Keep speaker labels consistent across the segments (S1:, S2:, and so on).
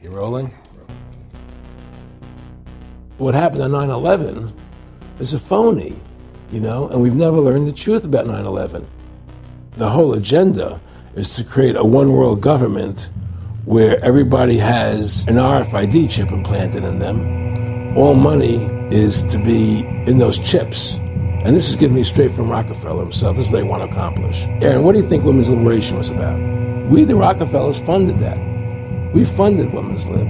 S1: You rolling? What happened on 9/11 is a phony, and we've never learned the truth about 9/11. The whole agenda is to create a one-world government where everybody has an RFID chip implanted in them. All money is to be in those chips. And this is giving me straight from Rockefeller himself. This is what they want to accomplish. Aaron, what do you think women's liberation was about? We, the Rockefellers, funded that. We funded women's lib.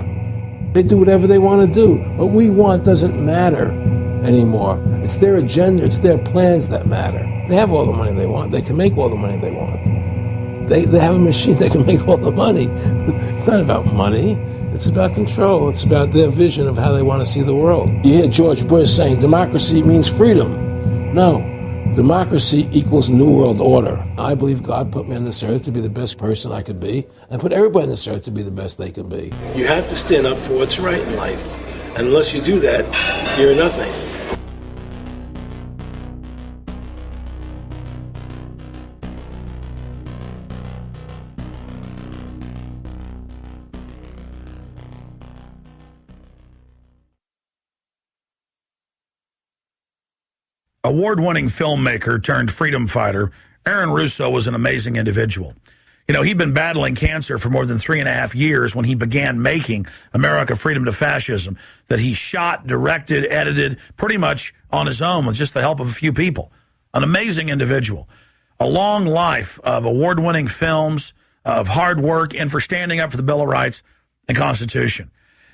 S1: They do whatever they want to do. What we want doesn't matter anymore. It's their agenda, it's their plans that matter. They have all the money they want. They can make all the money they want. They have a machine that can make all the money. It's not about money. It's about control. It's about their vision of how they want to see the world. You hear George Bush saying democracy means freedom. No. Democracy equals New World Order. I believe God put me on this earth to be the best person I could be, and put everybody on this earth to be the best they can be. You have to stand up for what's right in life. And unless you do that, you're nothing.
S2: Award-winning filmmaker turned freedom fighter, Aaron Russo was an amazing individual. He'd been battling cancer for more than 3.5 years when he began making America, Freedom to Fascism, that he shot, directed, edited, pretty much on his own with just the help of a few people. An amazing individual. A long life of award-winning films, of hard work, and for standing up for the Bill of Rights and Constitution.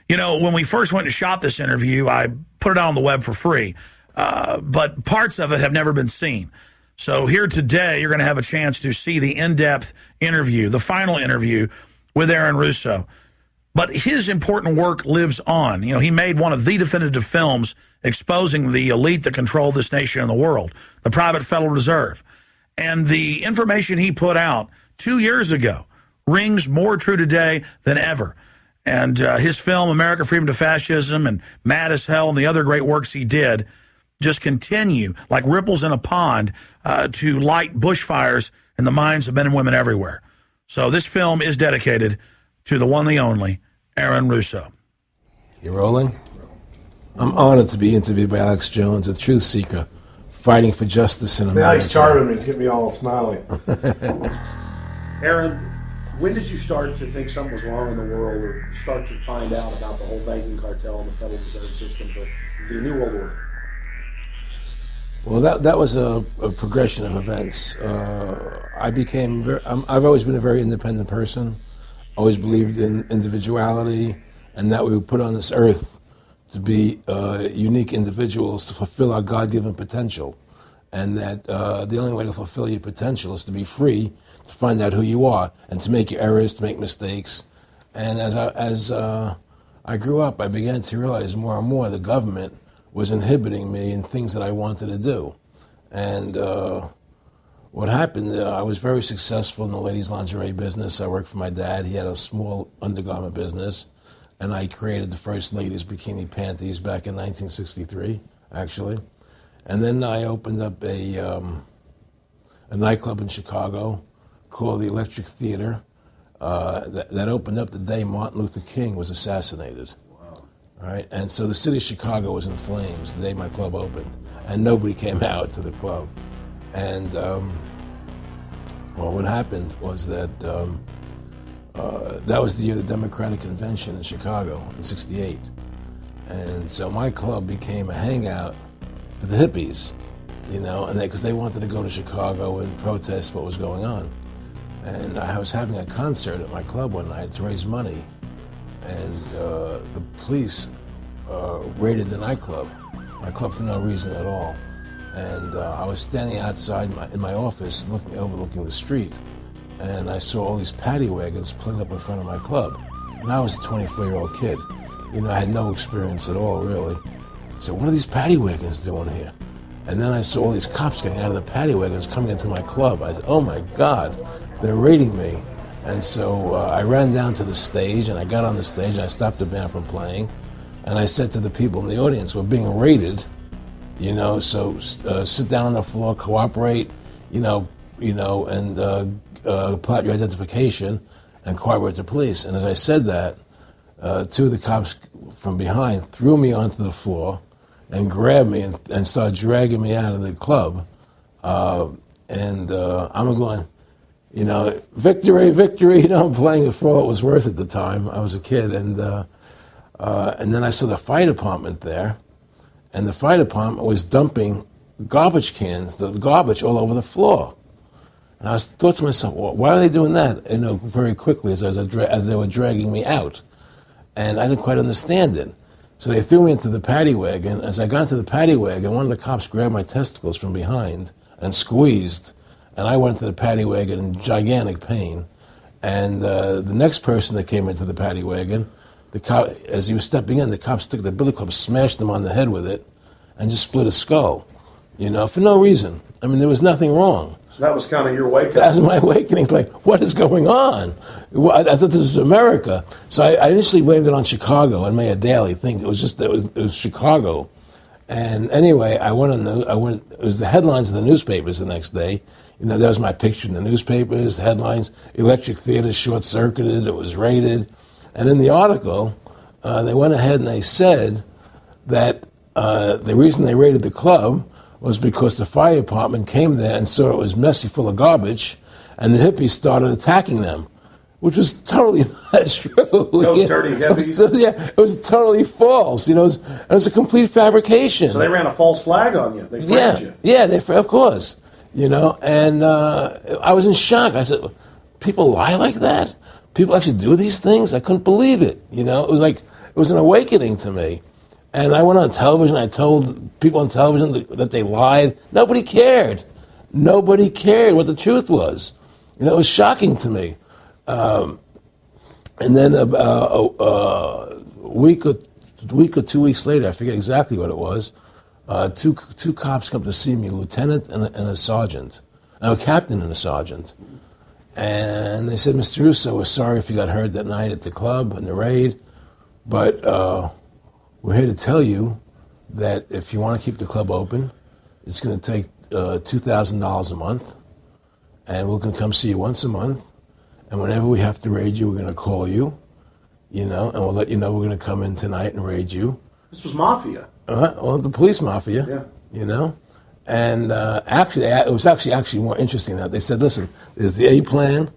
S2: When we first went and shot this interview, I put it out on the web for free. But parts of it have never been seen. So here today, you're going to have a chance to see the in-depth interview, the final interview with Aaron Russo. But his important work lives on. He made one of the definitive films exposing the elite that control this nation and the world, the private Federal Reserve. And the information he put out 2 years ago rings more true today than ever. And his film, America, Freedom to Fascism, and Mad as Hell, and the other great works he did just continue like ripples in a pond to light bushfires in the minds of men and women everywhere. So this film is dedicated to the one, the only, Aaron Russo.
S1: You rolling? I'm honored to be interviewed by Alex Jones, a truth seeker, fighting for justice in America.
S3: He's charming me. He's getting me all smiley.
S4: Aaron, when did you start to think something was wrong in the world, or start to find out about the whole banking cartel and the Federal Reserve System, the New World Order?
S1: Well, that was a progression of events. I've always been a very independent person, always believed in individuality, and that we were put on this earth to be unique individuals to fulfill our God-given potential, and that the only way to fulfill your potential is to be free, to find out who you are, and to make your errors, to make mistakes. And as I grew up, I began to realize more and more the government was inhibiting me in things that I wanted to do. And what happened, I was very successful in the ladies' lingerie business. I worked for my dad. He had a small undergarment business, and I created the first ladies' bikini panties back in 1963, actually. And then I opened up a nightclub in Chicago called the Electric Theater that opened up the day Martin Luther King was assassinated. Right, and so the city of Chicago was in flames the day my club opened, and nobody came out to the club. And what happened was that that was the year of the Democratic Convention in Chicago in '68, and so my club became a hangout for the hippies, and because they wanted to go to Chicago and protest what was going on. And I was having a concert at my club one night to raise money. And the police raided the nightclub, my club for no reason at all. And I was standing outside in my office overlooking the street, and I saw all these paddy wagons pulling up in front of my club. And I was a 24-year-old kid. I had no experience at all, really. So what are these paddy wagons doing here? And then I saw all these cops getting out of the paddy wagons coming into my club. I said, oh my God, they're raiding me. And so I ran down to the stage, and I got on the stage, and I stopped the band from playing. And I said to the people in the audience, we're being raided, so sit down on the floor, cooperate, and plot your identification and cooperate with the police. And as I said that, two of the cops from behind threw me onto the floor and grabbed me and started dragging me out of the club. I'm going, victory, victory. I'm playing it for all it was worth at the time. I was a kid, and then I saw the fire department there, and the fire department was dumping garbage cans, the garbage all over the floor. And I thought to myself, well, why are they doing that? Very quickly as they were dragging me out, and I didn't quite understand it. So they threw me into the paddy wagon. As I got into the paddy wagon, one of the cops grabbed my testicles from behind and squeezed, and I went into the paddy wagon in gigantic pain. And the next person that came into the paddy wagon, the cop, as he was stepping in, the cops took the billy club, smashed him on the head with it, and just split his skull, for no reason. I mean, there was nothing wrong.
S4: So that was kind of your wake-up.
S1: That was my awakening. Like, what is going on? I thought this was America. So I initially blamed it on Chicago and made a daily thing. It was Chicago. And anyway, it was the headlines of the newspapers the next day. There was my picture in the newspapers, headlines, electric theater short-circuited, it was raided. And in the article, they went ahead and they said that the reason they raided the club was because the fire department came there and saw it was messy, full of garbage, and the hippies started attacking them, which was totally not true.
S4: Those dirty hippies?
S1: It was totally false. It was a complete fabrication.
S4: So they ran a false flag on you. They framed you.
S1: Yeah, of course. And I was in shock. I said, people lie like that? People actually do these things? I couldn't believe it. It was an awakening to me. And I went on television. I told people on television that they lied. Nobody cared. Nobody cared what the truth was. It was shocking to me. And then a week or 2 weeks later, I forget exactly what it was, two cops come to see me, a lieutenant and a sergeant, a captain and a sergeant. And they said, Mr. Russo, we're sorry if you got hurt that night at the club in the raid, but we're here to tell you that if you want to keep the club open, it's going to take $2,000 a month, and we're going to come see you once a month, and whenever we have to raid you, we're going to call you, and we'll let you know we're going to come in tonight and raid you.
S4: This was mafia.
S1: Well, the police mafia, And actually, it was actually more interesting that they said, listen, there's the A plan,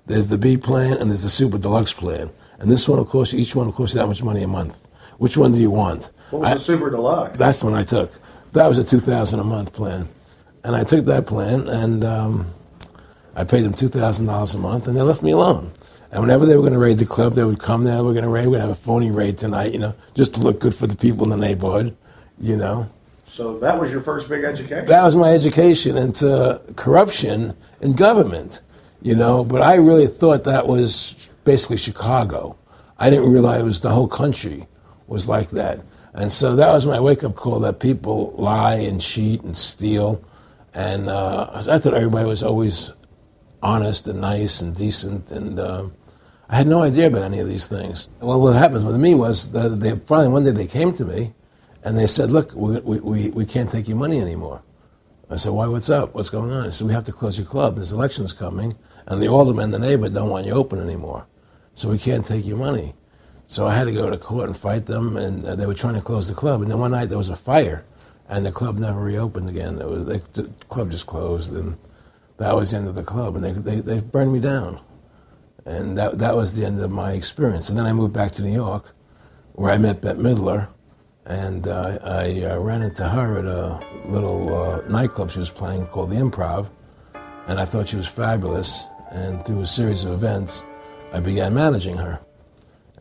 S1: there's the B plan, and there's the super deluxe plan. And this one, of course, each one will cost you that much money a month. Which one do you want?
S4: What was the super deluxe?
S1: That's the one I took. That was a $2,000 a month plan. And I took that plan, and I paid them $2,000 a month, and they left me alone. And whenever they were going to raid the club, they would come there, we're going to have a phony raid tonight, just to look good for the people in the neighborhood,
S4: So that was your first big education?
S1: That was my education into corruption in government, but I really thought that was basically Chicago. I didn't realize it was the whole country was like that. And so that was my wake-up call, that people lie and cheat and steal. And I thought everybody was always honest and nice and decent, and I had no idea about any of these things. Well, what happened with me was that they finally one day they came to me and they said, look, we can't take your money anymore. I said, why, what's up? What's going on? I said, we have to close your club. There's elections coming, and the aldermen in the neighborhood don't want you open anymore. So we can't take your money. So I had to go to court and fight them, and they were trying to close the club. And then one night there was a fire, and the club never reopened again. The club just closed, and that was the end of the club. And they burned me down. And that was the end of my experience. And then I moved back to New York, where I met Bette Midler, and I ran into her at a little nightclub she was playing called The Improv, and I thought she was fabulous. And through a series of events, I began managing her.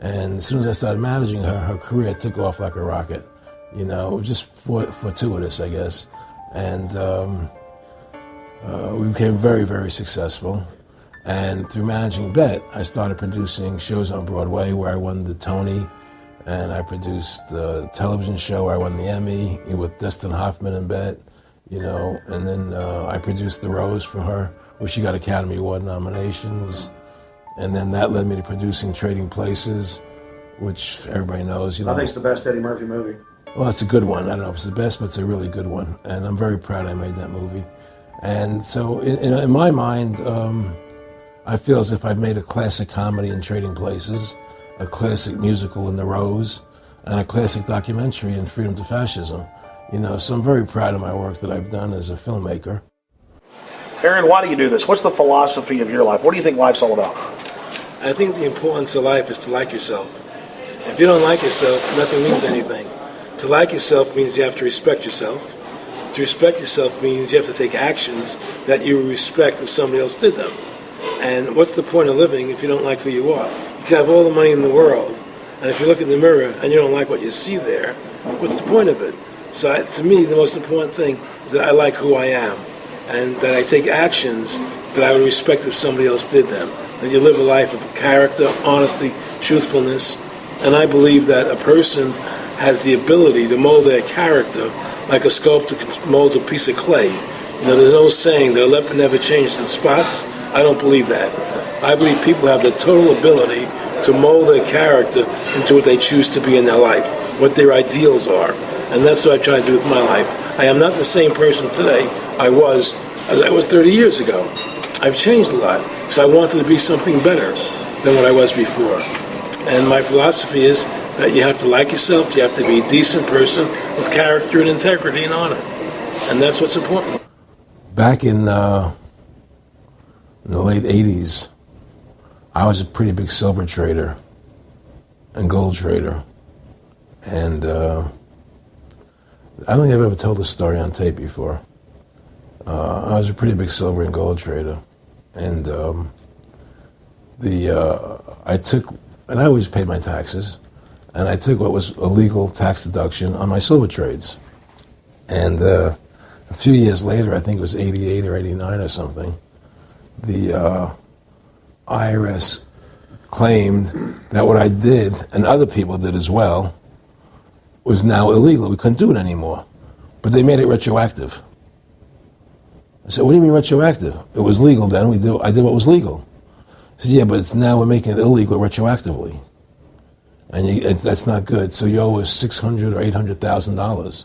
S1: And as soon as I started managing her, her career took off like a rocket. It was just fortuitous, I guess. And we became very, very successful. And through managing Bette, I started producing shows on Broadway where I won the Tony, and I produced a television show where I won the Emmy with Dustin Hoffman and Bette, and then I produced The Rose for her, where she got Academy Award nominations. And then that led me to producing Trading Places, which everybody knows.
S4: I think it's the best Eddie Murphy movie.
S1: Well, it's a good one. I don't know if it's the best, but it's a really good one. And I'm very proud I made that movie. And so in my mind, I feel as if I've made a classic comedy in Trading Places. a classic musical in The Rose, and a classic documentary in Freedom to Fascism. You know, so I'm very proud of my work that I've done as a filmmaker.
S2: Aaron, why do you do this? What's the philosophy of your life? What do you think life's all about?
S1: I think the importance of life is to like yourself. If you don't like yourself, nothing means anything. To like yourself means you have to respect yourself. To respect yourself means you have to take actions that you respect if somebody else did them. And what's the point of living if you don't like who you are? You can have all the money in the world, and if you look in the mirror and you don't like what you see there, what's the point of it? So to me, the most important thing is that I like who I am, and that I take actions that I would respect if somebody else did them. That you live a life of character, honesty, truthfulness, and I believe that a person has the ability to mold their character like a sculptor can mold a piece of clay. You know, there's no saying that a leopard never changes its spots. I don't believe that. I believe people have the total ability to mold their character into what they choose to be in their life, what their ideals are. And that's what I try to do with my life. I am not the same person today as I was 30 years ago. I've changed a lot because I wanted to be something better than what I was before. And my philosophy is that you have to like yourself, you have to be a decent person with character and integrity and honor. And that's what's important. Back in the late 80s, I was a pretty big silver trader and gold trader. And I don't think I've ever told this story on tape before. I was a pretty big silver and gold trader. And I always paid my taxes. And I took what was a legal tax deduction on my silver trades. And a few years later, I think it was 88 or 89 or something, the IRS claimed that what I did, and other people did as well, was now illegal. We couldn't do it anymore. But they made it retroactive. I said, what do you mean retroactive? It was legal then. I did what was legal. I said, yeah, but we're making it illegal retroactively. And that's not good. So you owe us $600,000 or $800,000.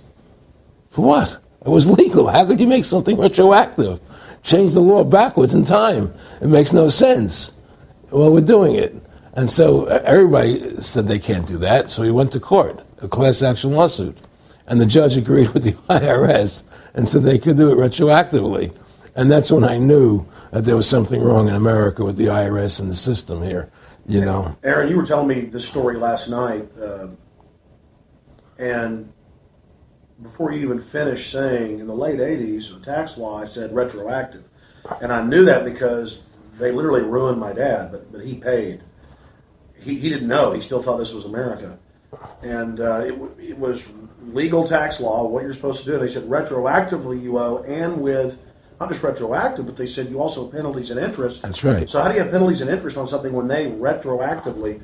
S1: For what? It was legal. How could you make something retroactive? Change the law backwards in time. It makes no sense. Well, we're doing it. And so everybody said they can't do that. So we went to court, a class action lawsuit. And the judge agreed with the IRS and said they could do it retroactively. And that's when I knew that there was something wrong in America with the IRS and the system here. You know,
S4: Aaron, you were telling me this story last night, and before you even finished saying, in the late 80s, the tax law, I said retroactive. And I knew that because they literally ruined my dad, but he paid. He didn't know. He still thought this was America. And it was legal tax law, what you're supposed to do. They said retroactively you owe, and with not just retroactive, but they said you also have penalties and interest.
S1: That's right.
S4: So how do you have penalties and interest on something when they retroactively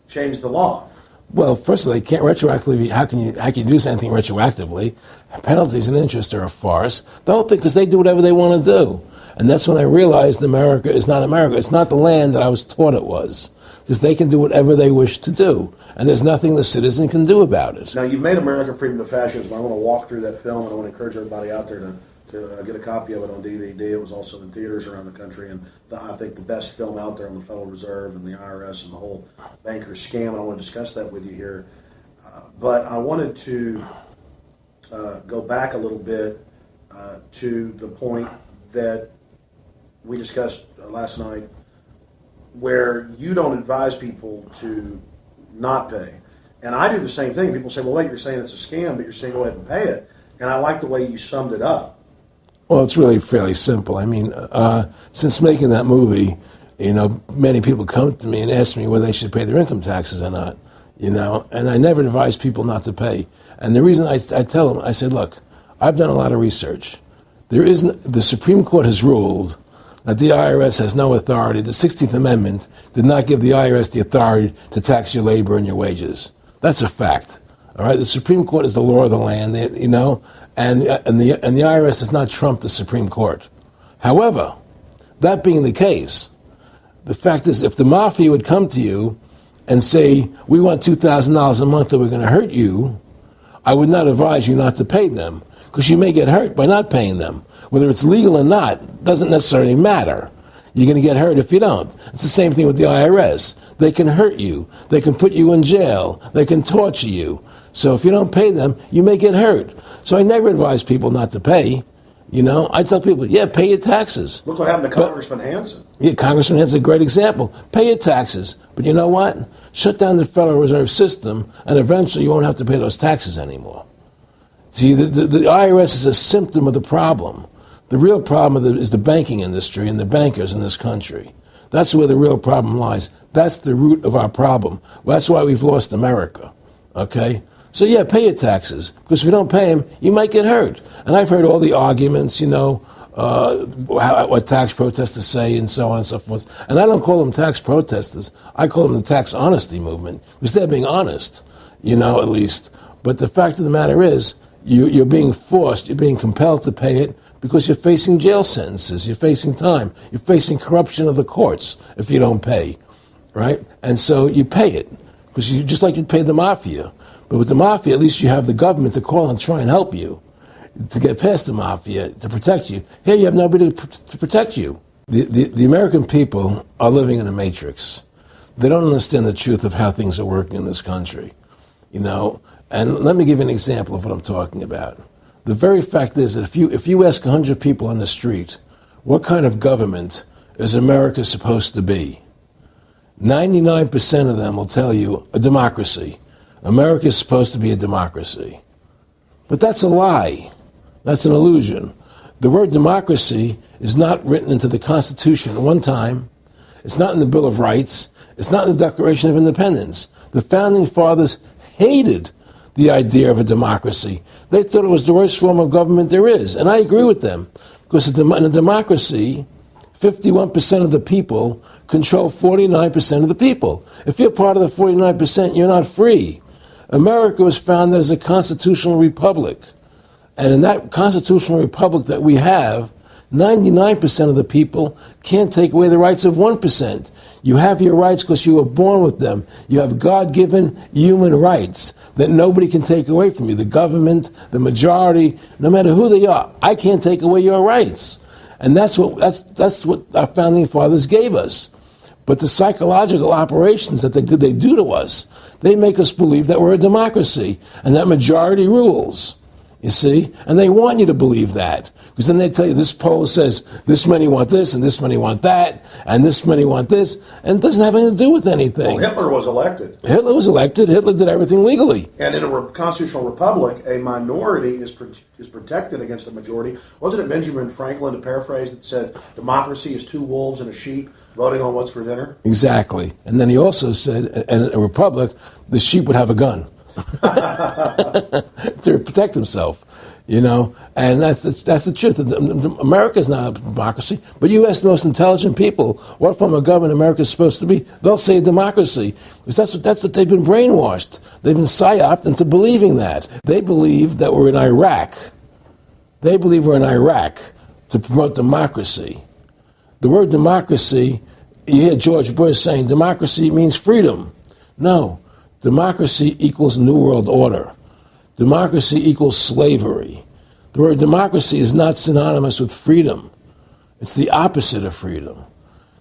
S4: change the law?
S1: Well, first of all, they can't retroactively. How can you do anything retroactively? Penalties and interest are a farce. The whole thing, because they do whatever they want to do. And that's when I realized America is not America. It's not the land that I was taught it was. Because they can do whatever they wish to do. And there's nothing the citizen can do about it.
S4: Now, you've made America Freedom to Fascism. I want to walk through that film, and I want to encourage everybody out there to get a copy of it on DVD. It was also in theaters around the country, and I think the best film out there on the Federal Reserve and the IRS and the whole banker scam, and I want to discuss that with you here. But I wanted to go back a little bit to the point that we discussed last night, where you don't advise people to not pay. And I do the same thing. People say, well, wait, you're saying it's a scam, but you're saying go ahead and pay it. And I like the way you summed it up.
S1: Well, it's really fairly simple. I mean, since making that movie, you know, many people come to me and ask me whether they should pay their income taxes or not, you know, and I never advise people not to pay. And the reason I tell them, I said, look, I've done a lot of research. The Supreme Court has ruled that the IRS has no authority. The 16th Amendment did not give the IRS the authority to tax your labor and your wages. That's a fact. All right, the Supreme Court is the law of the land, you know, and the IRS does not trump the Supreme Court. However, that being the case, the fact is, if the mafia would come to you and say, we want $2,000 a month or we're going to hurt you, I would not advise you not to pay them, because you may get hurt by not paying them. Whether it's legal or not doesn't necessarily matter. You're going to get hurt if you don't. It's the same thing with the IRS. They can hurt you. They can put you in jail. They can torture you. So if you don't pay them, you may get hurt. So I never advise people not to pay. You know, I tell people, yeah, pay your taxes.
S4: Look what happened to Congressman Hansen.
S1: Yeah, Congressman Hansen's a great example. Pay your taxes. But you know what? Shut down the Federal Reserve System, and eventually you won't have to pay those taxes anymore. See, the IRS is a symptom of the problem. The real problem is the banking industry and the bankers in this country. That's where the real problem lies. That's the root of our problem. Well, that's why we've lost America, okay? So, yeah, pay your taxes, because if you don't pay them, you might get hurt. And I've heard all the arguments, you know, what tax protesters say and so on and so forth. And I don't call them tax protesters. I call them the tax honesty movement, because they're being honest, you know, at least. But the fact of the matter is, you're being forced, you're being compelled to pay it, because you're facing jail sentences, you're facing time, you're facing corruption of the courts if you don't pay, right? And so you pay it, because you just like you'd pay the mafia. But with the mafia, at least you have the government to call and try and help you to get past the mafia, to protect you. Here you have nobody to protect you. The American people are living in a matrix. They don't understand the truth of how things are working in this country, you know? And let me give you an example of what I'm talking about. The very fact is that if you ask 100 people on the street, what kind of government is America supposed to be? 99% of them will tell you a democracy. America is supposed to be a democracy. But that's a lie. That's an illusion. The word democracy is not written into the Constitution at one time. It's not in the Bill of Rights. It's not in the Declaration of Independence. The Founding Fathers hated the idea of a democracy. They thought it was the worst form of government there is. And I agree with them, because in a democracy, 51% of the people control 49% of the people. If you're part of the 49%, you're not free. America was founded as a constitutional republic. And in that constitutional republic that we have, 99% of the people can't take away the rights of 1%. You have your rights because you were born with them. You have God-given human rights that nobody can take away from you. The government, the majority, no matter who they are, I can't take away your rights. And that's what our founding fathers gave us. But the psychological operations that they do to us, they make us believe that we're a democracy and that majority rules. You see? And they want you to believe that. Because then they tell you this poll says this many want this and this many want that and this many want this. And it doesn't have anything to do with anything.
S4: Well, Hitler was elected.
S1: Hitler was elected. Hitler did everything legally.
S4: And in a constitutional republic, a minority is protected against a majority. Wasn't it Benjamin Franklin, to paraphrase, that said democracy is two wolves and a sheep voting on what's for dinner? Exactly.
S1: And then he also said, in a republic, the sheep would have a gun. To protect himself, you know, and that's the truth. America's not a democracy, but you ask the most intelligent people what form of government America is supposed to be, they'll say democracy, because that's what they've been brainwashed. They've been psyoped into believing that. They believe that we're in Iraq. They believe we're in Iraq to promote democracy. The word democracy, you hear George Bush saying democracy means freedom. No. Democracy equals New World Order. Democracy equals slavery. The word democracy is not synonymous with freedom. It's the opposite of freedom.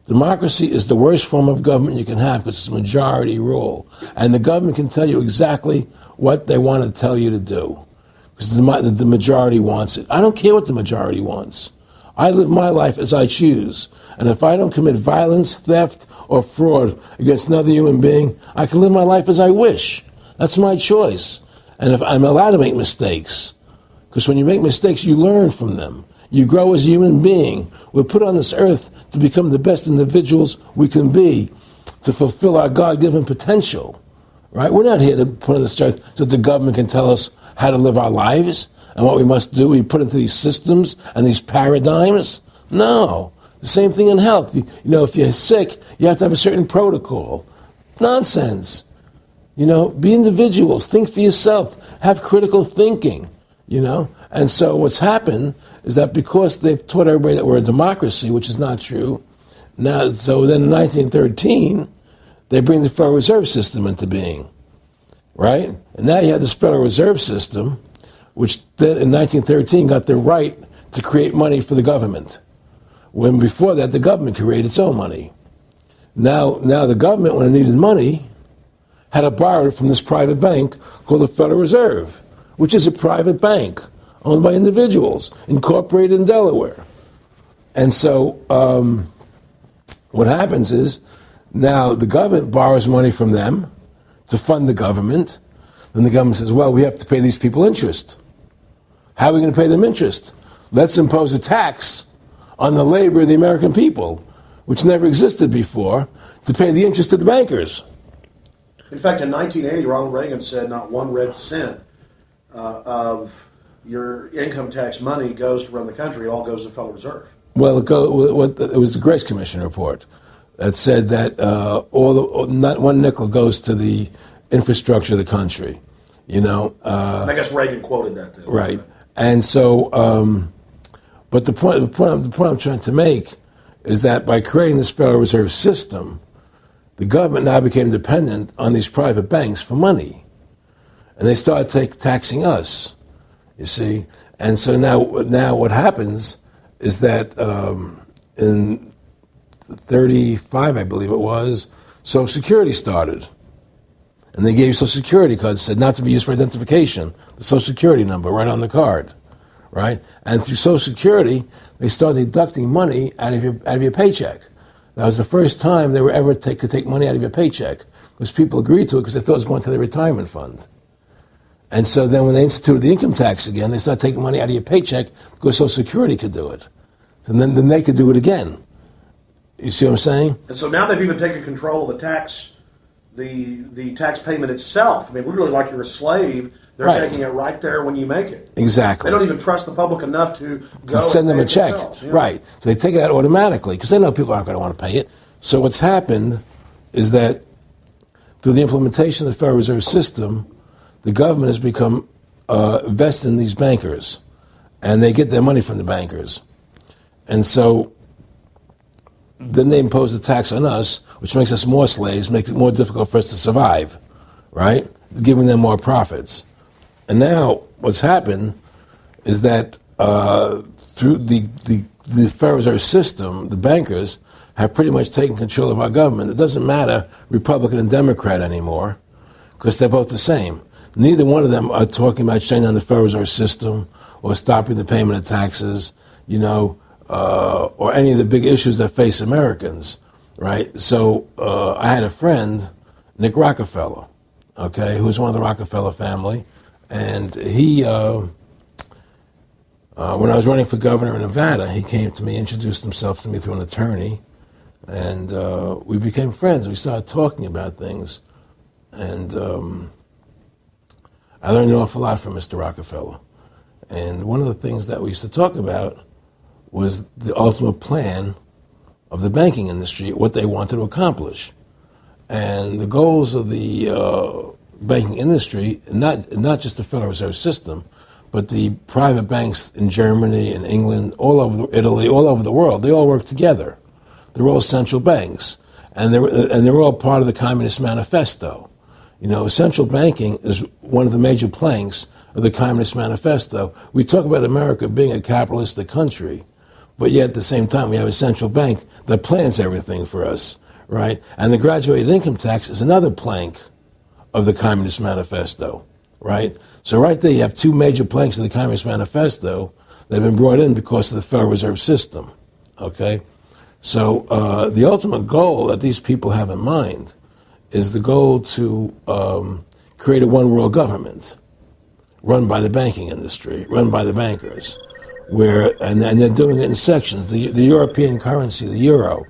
S1: Democracy is the worst form of government you can have because it's majority rule. And the government can tell you exactly what they want to tell you to do because the majority wants it. I don't care what the majority wants. I live my life as I choose. And if I don't commit violence, theft, or fraud against another human being, I can live my life as I wish. That's my choice. And if I'm allowed to make mistakes, because when you make mistakes, you learn from them. You grow as a human being. We're put on this earth to become the best individuals we can be, to fulfill our God-given potential, right? We're not here to put on this earth so the government can tell us how to live our lives and what we must do. We put into these systems and these paradigms. No. The same thing in health. You know, if you're sick, you have to have a certain protocol. Nonsense. You know, be individuals. Think for yourself. Have critical thinking, you know. And so what's happened is that because they've taught everybody that we're a democracy, which is not true, now, so then in 1913, they bring the Federal Reserve System into being, right? And now you have this Federal Reserve System, which then in 1913 got the right to create money for the government. when before that the government created its own money. Now the government, when it needed money, had to borrow it from this private bank called the Federal Reserve, which is a private bank owned by individuals, incorporated in Delaware. And so what happens is now the government borrows money from them to fund the government. Then the government says, well, we have to pay these people interest. How are we going to pay them interest? Let's impose a tax on the labor of the American people, which never existed before, to pay the interest to the bankers.
S4: In fact, in 1980, Ronald Reagan said not one red cent of your income tax money goes to run the country. It all goes to the Federal Reserve.
S1: Well, it was the Grace Commission report that said that not one nickel goes to the infrastructure of the country.
S4: I guess Reagan quoted that too.
S1: Right. And so, but the point I'm trying to make is that by creating this Federal Reserve System, the government now became dependent on these private banks for money. And they started taxing us, you see. And so now what happens is that in 35, I believe it was, Social Security started. And they gave you Social Security cards, said not to be used for identification, the Social Security number right on the card, right? And through Social Security, they started deducting money out of your paycheck. That was the first time they were ever could take money out of your paycheck, because people agreed to it because they thought it was going to their retirement fund. And so then when they instituted the income tax again, they started taking money out of your paycheck because Social Security could do it. And then they could do it again. You see what I'm saying?
S4: And so now they've even taken control of the tax payment itself. I mean, literally like you're a slave. They're taking it right there when you make it.
S1: Exactly.
S4: They don't even trust the public enough to
S1: send them a check. Right. So they take it out automatically because they know people aren't going to want to pay it. So what's happened is that through the implementation of the Federal Reserve System, the government has become vested in these bankers, and they get their money from the bankers. And so then they impose a tax on us, which makes us more slaves, makes it more difficult for us to survive, right? Giving them more profits. And now what's happened is that through the Federal Reserve System, the bankers have pretty much taken control of our government. It doesn't matter Republican and Democrat anymore, because they're both the same. Neither one of them are talking about shutting down the Federal Reserve System or stopping the payment of taxes, or any of the big issues that face Americans, right? So I had a friend, Nick Rockefeller, okay, who's one of the Rockefeller family, and he, when I was running for governor in Nevada, he came to me, introduced himself to me through an attorney, and we became friends. We started talking about things, and I learned an awful lot from Mr. Rockefeller. And one of the things that we used to talk about was the ultimate plan of the banking industry, what they wanted to accomplish. And the goals of the banking industry, not just the Federal Reserve System, but the private banks in Germany and England, all over Italy, all over the world, they all work together. They're all central banks, and they're all part of the Communist Manifesto. Central banking is one of the major planks of the Communist Manifesto. We talk about America being a capitalistic country, but yet at the same time we have a central bank that plans everything for us, right? And the graduated income tax is another plank of the Communist Manifesto, right? So right there you have two major planks of the Communist Manifesto that have been brought in because of the Federal Reserve System, okay? So the ultimate goal that these people have in mind is the goal to create a one-world government run by the banking industry, run by the bankers, and they're doing it in sections. The European currency, the euro,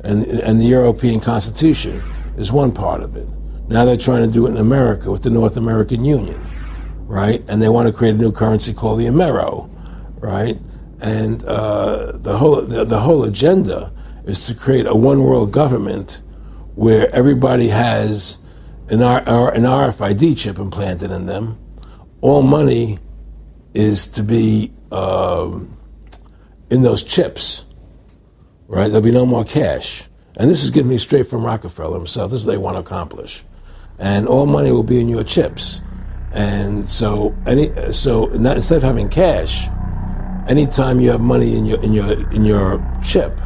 S1: and the European Constitution is one part of it. Now they're trying to do it in America with the North American Union, right? And they want to create a new currency called the Amero, right? And the whole agenda is to create a one-world government where everybody has an RFID chip implanted in them. All money is to be in those chips, right? There'll be no more cash. And this is given me straight from Rockefeller himself. This is what they want to accomplish. And all money will be in your chips. And so instead of having cash, anytime you have money in your chip,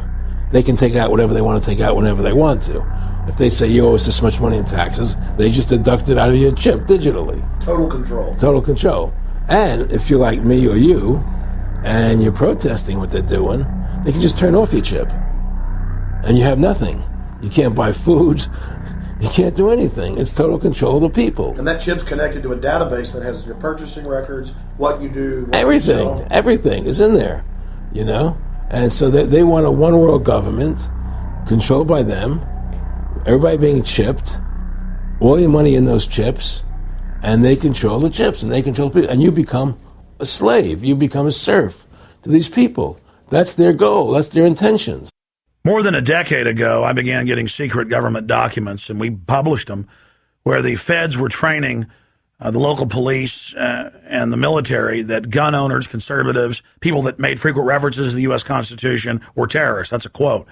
S1: they can take out whatever they want to take out whenever they want to. If they say you owe us this much money in taxes, they just deduct it out of your chip digitally.
S4: Total control.
S1: Total control. And if you're like me or you, and you're protesting what they're doing, they can just turn off your chip. And you have nothing. You can't buy food. You can't do anything. It's total control of the people.
S4: And that chip's connected to a database that has your purchasing records, what you do, what
S1: everything.
S4: you sell.
S1: Everything is in there, you know? And so they want a one world government controlled by them, everybody being chipped, all your money in those chips, and they control the chips, and they control people. And you become a slave. You become a serf to these people. That's their goal. That's their intentions.
S2: More than a decade ago, I began getting secret government documents, and we published them, where the feds were training the local police and the military that gun owners, conservatives, people that made frequent references to the U.S. Constitution were terrorists. That's a quote.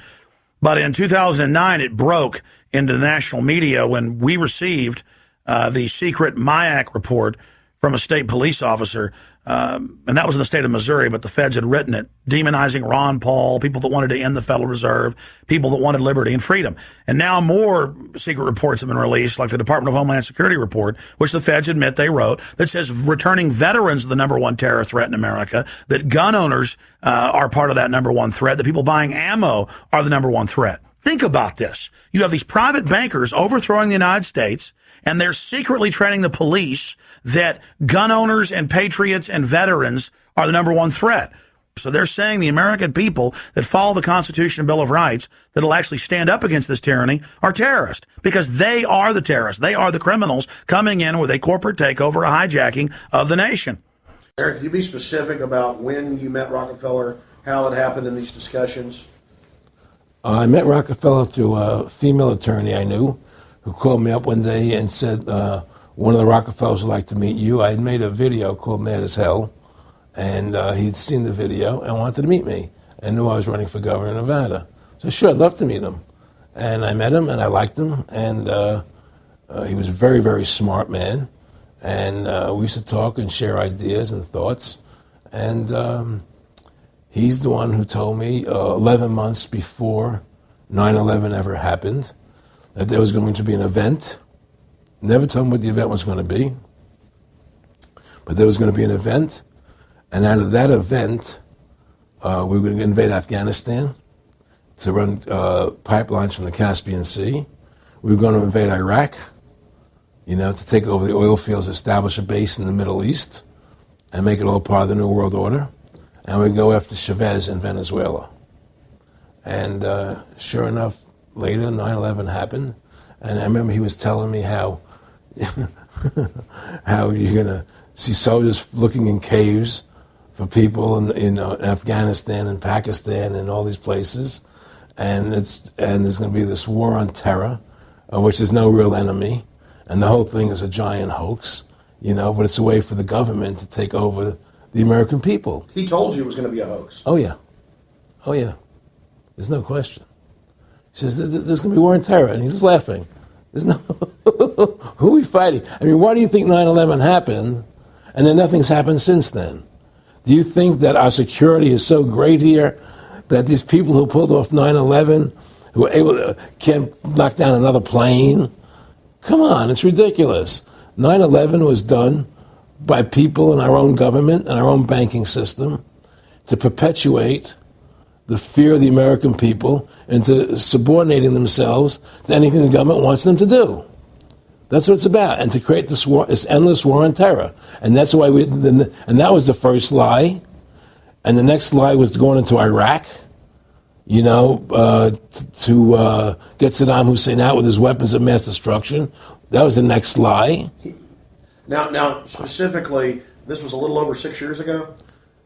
S2: But in 2009, it broke into the national media when we received the secret MIAC report from a state police officer, and that was in the state of Missouri, but the feds had written it, demonizing Ron Paul, people that wanted to end the Federal Reserve, people that wanted liberty and freedom. And now more secret reports have been released, like the Department of Homeland Security report, which the feds admit they wrote, that says returning veterans are the number one terror threat in America, that gun owners are part of that number one threat, that people buying ammo are the number one threat. Think about this. You have these private bankers overthrowing the United States, and they're secretly training the police that gun owners and patriots and veterans are the number one threat. So they're saying the American people that follow the Constitution and Bill of Rights that'll actually stand up against this tyranny are terrorists, because they are the terrorists. They are the criminals coming in with a corporate takeover, a hijacking of the nation.
S4: Eric, can you be specific about when you met Rockefeller, how it happened in these discussions?
S1: I met Rockefeller through a female attorney I knew who called me up one day and said, one of the Rockefellers would like to meet you. I had made a video called Mad as Hell, and he'd seen the video and wanted to meet me and knew I was running for governor of Nevada. So sure, I'd love to meet him. And I met him, and I liked him, and he was a very, very smart man. And we used to talk and share ideas and thoughts. And he's the one who told me 11 months before 9/11 ever happened that there was going to be an event. Never told him what the event was going to be, but there was going to be an event, and out of that event, we were going to invade Afghanistan to run pipelines from the Caspian Sea. We were going to invade Iraq, to take over the oil fields, establish a base in the Middle East, and make it all part of the New World Order. And we'd go after Chavez in Venezuela. And sure enough, later, 9/11 happened, and I remember he was telling me how you're going to see soldiers looking in caves for people in Afghanistan and Pakistan and all these places, and there's going to be this war on terror, of which there's no real enemy, and the whole thing is a giant hoax, but it's a way for the government to take over the American people.
S4: He told you it was going to be a hoax.
S1: Oh yeah. There's no question. He says, there's going to be war on terror, and he's just laughing. There's no, who are we fighting? I mean, why do you think 9/11 happened, and then nothing's happened since then? Do you think that our security is so great here that these people who pulled off 9/11, who were able to, can't knock down another plane? Come on, it's ridiculous. 9/11 was done by people in our own government and our own banking system to perpetuate the fear of the American people into subordinating themselves to anything the government wants them to do. That's what it's about, and to create this war, this endless war on terror. And that's why and that was the first lie. And the next lie was going into Iraq, to get Saddam Hussein out with his weapons of mass destruction. That was the next lie.
S4: Now, specifically, this was a little over 6 years ago?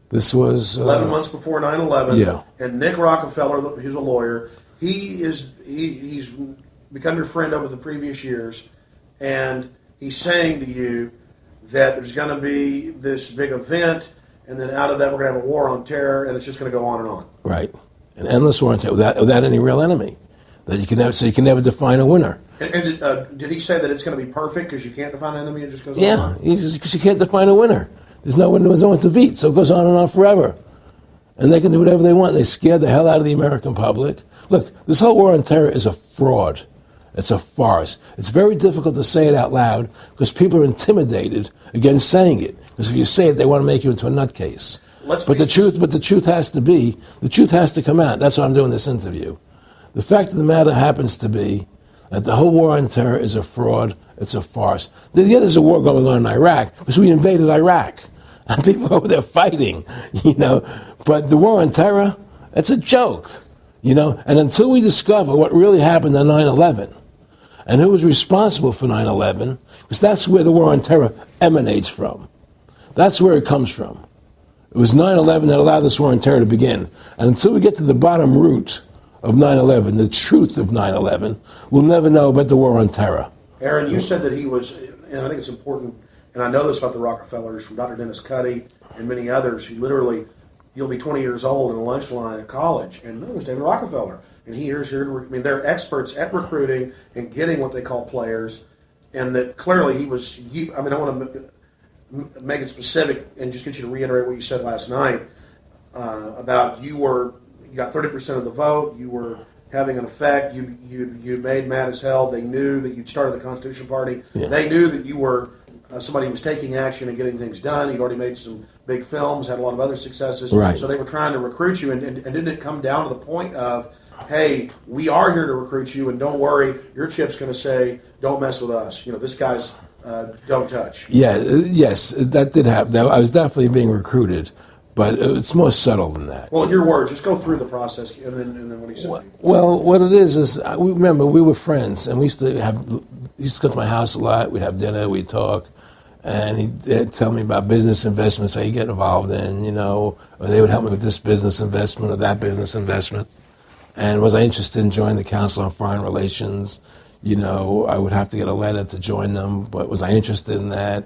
S1: This was
S4: 11 months before 9/11.
S1: Yeah.
S4: And Nick Rockefeller, he's a lawyer. He's become your friend over the previous years, and he's saying to you that there's going to be this big event, and then out of that we're going to have a war on terror, and it's just going to go on and on.
S1: Right, an endless war on terror without any real enemy. That you can never define a winner.
S4: And did he say that it's going to be perfect because you can't define an enemy? It just goes on?
S1: Yeah, because you can't define a winner. There's no one to beat, so it goes on and on forever. and they can do whatever they want. They scare the hell out of the American public. Look, this whole war on terror is a fraud. It's a farce. It's very difficult to say it out loud because people are intimidated against saying it. Because if you say it, they want to make you into a nutcase. But the truth has to come out. That's why I'm doing this interview. The fact of the matter happens to be that the whole war on terror is a fraud. It's a farce. Yeah, there's a war going on in Iraq because we invaded Iraq. And people are over there fighting, you know. But the war on terror, it's a joke, you know. And until we discover what really happened on 9/11 and who was responsible for 9/11, because that's where the war on terror emanates from. That's where it comes from. It was 9/11 that allowed this war on terror to begin. And until we get to the bottom root of 9/11, the truth of 9/11, we'll never know about the war on terror.
S4: Aaron, you said that he was, and I think it's important, and I know this about the Rockefellers from Dr. Dennis Cuddy and many others who literally, you'll be 20 years old in a lunch line at college, and it was David Rockefeller. And here's here, I mean, they're experts at recruiting and getting what they call players, and that clearly he was, I mean, I want to make it specific and just get you to reiterate what you said last night about you got 30% of the vote, you were having an effect, you made mad as hell, they knew that you'd started the Constitution Party, they knew that you were somebody who was taking action and getting things done, you'd already made some big films, had a lot of other successes,
S1: right.
S4: So they were trying to recruit you, and didn't it come down to the point of, hey, we are here to recruit you, and don't worry, your chip's going to say, don't mess with us, you know, this guy's don't touch.
S1: Yeah, yes, that did happen. I was definitely being recruited, but it's more subtle than that.
S4: Well, in your words, just go through the process, and then what he said.
S1: Well, what it is remember, we were friends, and he used to go to my house a lot. We'd have dinner, we'd talk, and he'd tell me about business investments that he'd get involved in, you know, or they would help me with this business investment or that business investment. And was I interested in joining the Council on Foreign Relations? You know, I would have to get a letter to join them, but was I interested in that?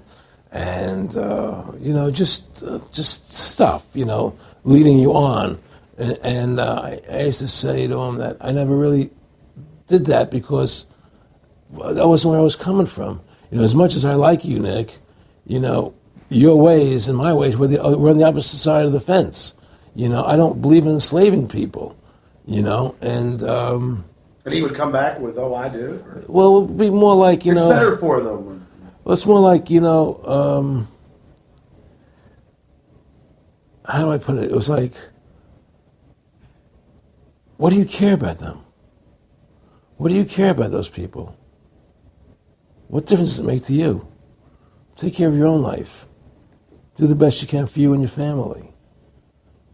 S1: And, you know, just stuff, you know, leading you on. And I used to say to him that I never really did that because that wasn't where I was coming from. You know, as much as I like you, Nick, you know, your ways and my ways, we're on the opposite side of the fence. You know, I don't believe in enslaving people, you know, and
S4: he would come back with, oh, I do? Or?
S1: Well, it would be more like, you know...
S4: It's better for them.
S1: Well, it's more like, you know, how do I put it? It was like, what do you care about them? What do you care about those people? What difference does it make to you? Take care of your own life. Do the best you can for you and your family.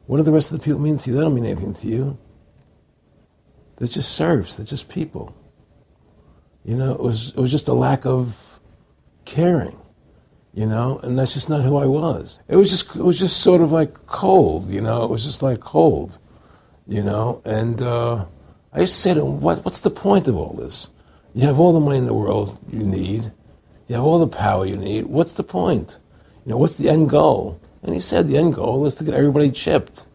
S1: What do the rest of the people mean to you? They don't mean anything to you. They're just serfs. They're just people. You know, it was just a lack of caring, you know, and that's just not who I was. It was just sort of like cold, you know. It was just like cold, you know. And I used to say to him, what's the point of all this? You have all the money in the world you need. You have all the power you need. What's the point? You know, what's the end goal? And he said the end goal is to get everybody chipped,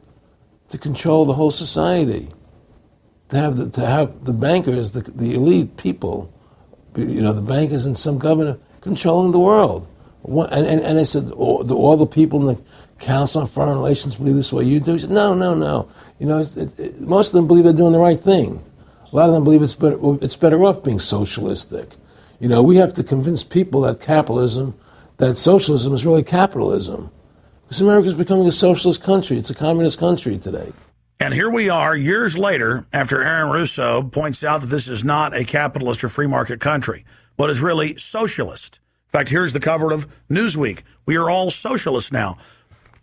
S1: to control the whole society. To have the bankers, the elite people, you know, the bankers and some governor controlling the world. And I said, all the people in the Council on Foreign Relations believe this way you do? He said, no. You know, most of them believe they're doing the right thing. A lot of them believe it's better off being socialistic. You know, we have to convince people that socialism is really capitalism. Because America's becoming a socialist country. It's a communist country today.
S2: And here we are years later after Aaron Russo points out that this is not a capitalist or free market country, but is really socialist. In fact, here's the cover of Newsweek. We are all socialists now.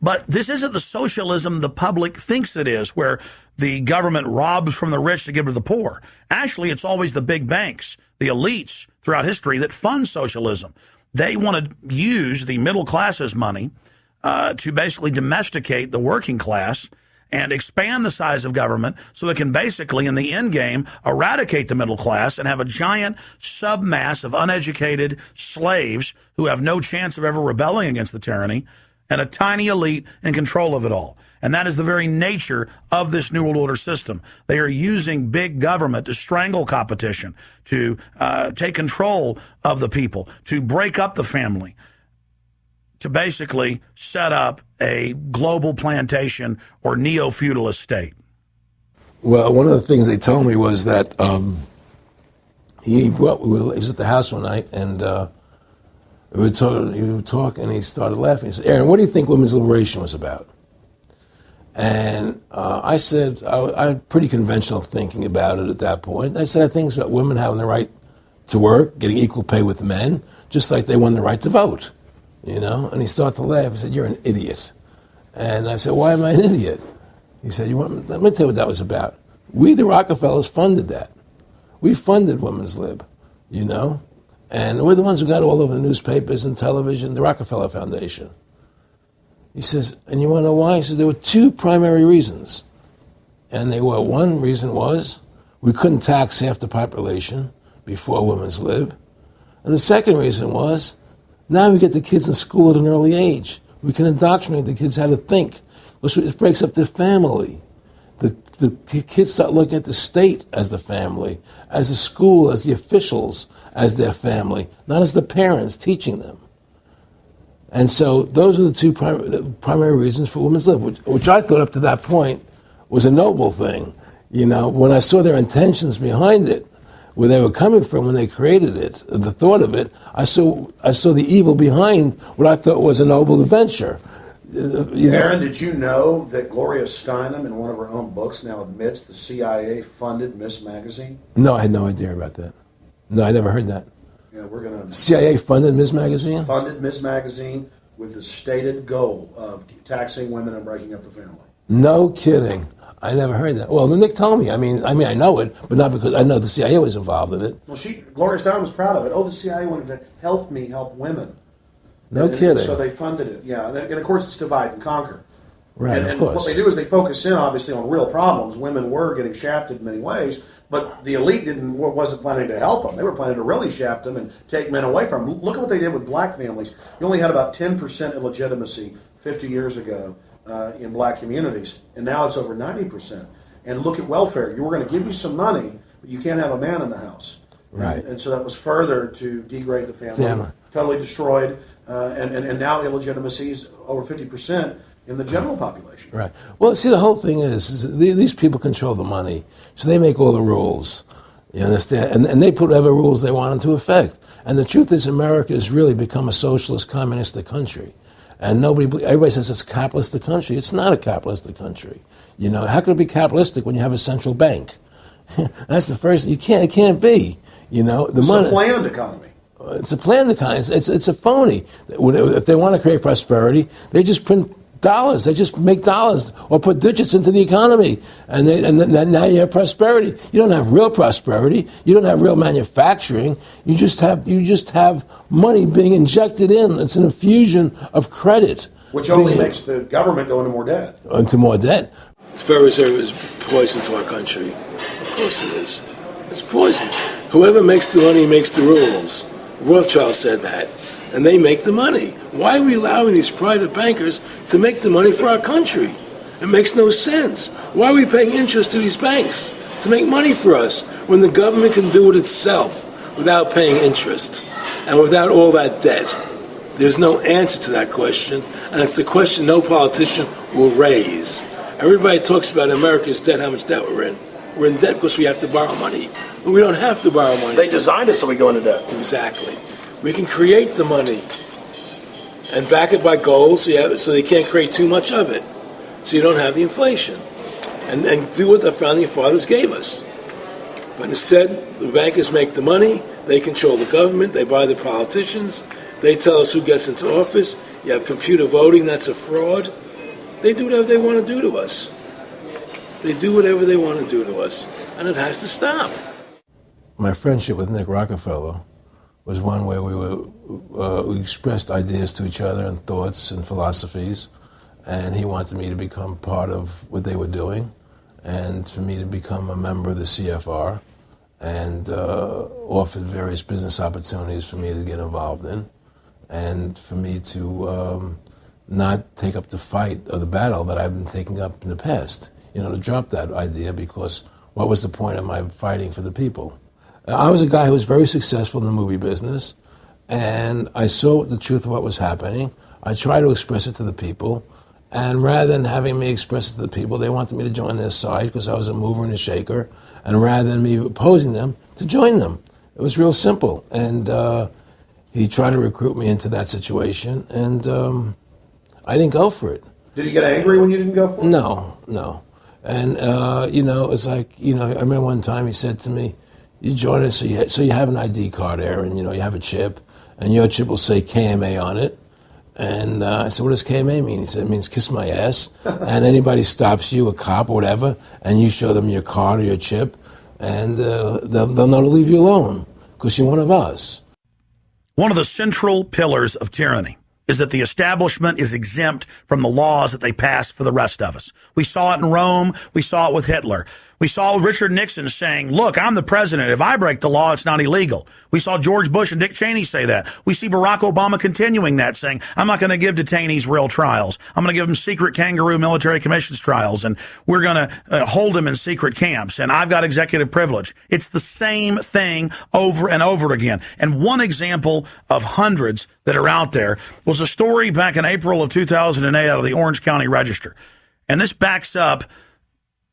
S2: But this isn't the socialism the public thinks it is, where the government robs from the rich to give to the poor. Actually, it's always the big banks, the elites throughout history that fund socialism. They want to use the middle class's money to basically domesticate the working class and expand the size of government so it can basically, in the end game, eradicate the middle class and have a giant submass of uneducated slaves who have no chance of ever rebelling against the tyranny, and a tiny elite in control of it all. And that is the very nature of this New World Order system. They are using big government to strangle competition, to take control of the people, to break up the family. to basically set up a global plantation or neo-feudalist state?
S1: Well, one of the things they told me was that he was at the house one night, and we were talking, and he started laughing. He said, "Aaron, what do you think women's liberation was about?" And I said, I had pretty conventional thinking about it at that point. I said, I think it's about women having the right to work, getting equal pay with men, just like they won the right to vote, you know? And he started to laugh. He said, "You're an idiot." And I said, "Why am I an idiot?" He said, let me tell you what that was about. We, the Rockefellers, funded that. We funded women's lib, you know? And we're the ones who got all over the newspapers and television, the Rockefeller Foundation. He says, and you want to know why? He says, there were two primary reasons. And they were, one reason was we couldn't tax half the population before women's lib. And the second reason was, now we get the kids in school at an early age. We can indoctrinate the kids how to think. It breaks up the family. The kids start looking at the state as the family, as the school, as the officials, as their family, not as the parents teaching them. And so those are the two primary reasons for women's lib, which I thought up to that point was a noble thing. You know, when I saw their intentions behind it, where they were coming from when they created it, the thought of it, I saw the evil behind what I thought was a noble adventure.
S4: Aaron, did you know that Gloria Steinem, in one of her own books, now admits the CIA funded Miss Magazine?
S1: No, I had no idea about that. No, I never heard that.
S4: Yeah, we're going to...
S1: CIA funded Miss Magazine?
S4: Funded Miss Magazine with the stated goal of taxing women and breaking up the family.
S1: No kidding. I never heard that. Well, Nick told me. I mean, I know it, but not because I know the CIA was involved in it.
S4: Well, Gloria Steinem was proud of it. Oh, the CIA wanted to help women.
S1: No kidding.
S4: So they funded it, yeah. And of course, it's divide and conquer.
S1: Right,
S4: and
S1: of course.
S4: What they do is they focus in, obviously, on real problems. Women were getting shafted in many ways, but the elite wasn't planning to help them. They were planning to really shaft them and take men away from them. Look at what they did with black families. You only had about 10% illegitimacy 50 years ago in black communities, and now it's over 90%. And look at welfare. You were going to give you some money, but you can't have a man in the house.
S1: Right.
S4: And so that was further to degrade the family. Totally destroyed. And now illegitimacy is over 50% in the general population.
S1: Right. Well, see, the whole thing is these people control the money, so they make all the rules. You understand? And they put whatever rules they want into effect. And the truth is, America has really become a socialist, communistic country. And everybody says it's a capitalistic country. It's not a capitalistic country. You know, how could it be capitalistic when you have a central bank? That's the first. It can't be. You know,
S4: it's a planned economy.
S1: It's a planned economy. It's a phony. If they want to create prosperity, they just print dollars. They just make dollars or put digits into the economy, and now you have prosperity. You don't have real prosperity. You don't have real manufacturing. You just have money being injected in. It's an infusion of credit,
S4: which only makes the government go into more debt.
S1: Into more debt. The Federal Reserve is poison to our country. Of course it is. It's poison. Whoever makes the money makes the rules. Rothschild said that, and they make the money. Why are we allowing these private bankers to make the money for our country? It makes no sense. Why are we paying interest to these banks to make money for us when the government can do it itself without paying interest and without all that debt? There's no answer to that question, and it's the question no politician will raise. Everybody talks about America's debt, how much debt we're in. We're in debt because we have to borrow money. But we don't have to borrow money.
S4: They designed it so we go into debt.
S1: Exactly. We can create the money and back it by gold so they can't create too much of it. So you don't have the inflation. And do what the founding fathers gave us. But instead, the bankers make the money, they control the government, they buy the politicians, they tell us who gets into office. You have computer voting, that's a fraud. They do whatever they want to do to us. They do whatever they want to do to us. And it has to stop. My friendship with Nick Rockefeller was one where we expressed ideas to each other and thoughts and philosophies, and he wanted me to become part of what they were doing, and for me to become a member of the CFR, and offered various business opportunities for me to get involved in, and for me to not take up the fight or the battle that I've been taking up in the past, to drop that idea, because what was the point of my fighting for the people? I was a guy who was very successful in the movie business, and I saw the truth of what was happening. I try to express it to the people. And rather than having me express it to the people, they wanted me to join their side because I was a mover and a shaker. And rather than me opposing them, to join them. It was real simple. And he tried to recruit me into that situation. And I didn't go for it.
S4: Did he get angry when you didn't go for it?
S1: No. And, it's like, I remember one time he said to me, you join us, so you have an ID card, Aaron, you have a chip, and your chip will say KMA on it. And I said, what does KMA mean? He said, it means kiss my ass. And anybody stops you, a cop or whatever, and you show them your card or your chip, and they'll know to leave you alone because you're one of us.
S2: One of the central pillars of tyranny is that the establishment is exempt from the laws that they pass for the rest of us. We saw it in Rome. We saw it with Hitler. We saw Richard Nixon saying, look, I'm the president. If I break the law, it's not illegal. We saw George Bush and Dick Cheney say that. We see Barack Obama continuing that, saying, I'm not going to give detainees real trials. I'm going to give them secret kangaroo military commissions trials, and we're going to hold them in secret camps, and I've got executive privilege. It's the same thing over and over again. And one example of hundreds that are out there was a story back in April of 2008 out of the Orange County Register. And this backs up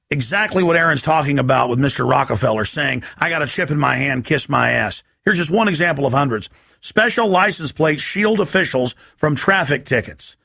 S2: exactly what Aaron's talking about with Mr. Rockefeller saying, I got a chip in my hand, kiss my ass. Here's just one example of hundreds. Special license plates shield officials from traffic tickets.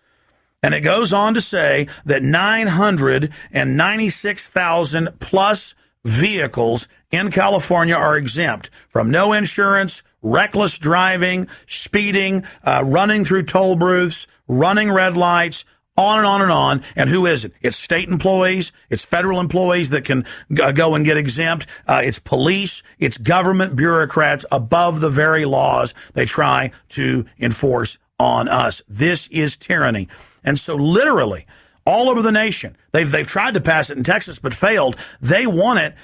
S2: And it goes on to say that 996,000 plus vehicles in California are exempt from no insurance, reckless driving, speeding, running through toll booths, running red lights, on and on and on. And who is it? It's state employees. It's federal employees that can go and get exempt. It's police. It's government bureaucrats above the very laws they try to enforce on us. This is tyranny. And so literally all over the nation, they've tried to pass it in Texas but failed. They want it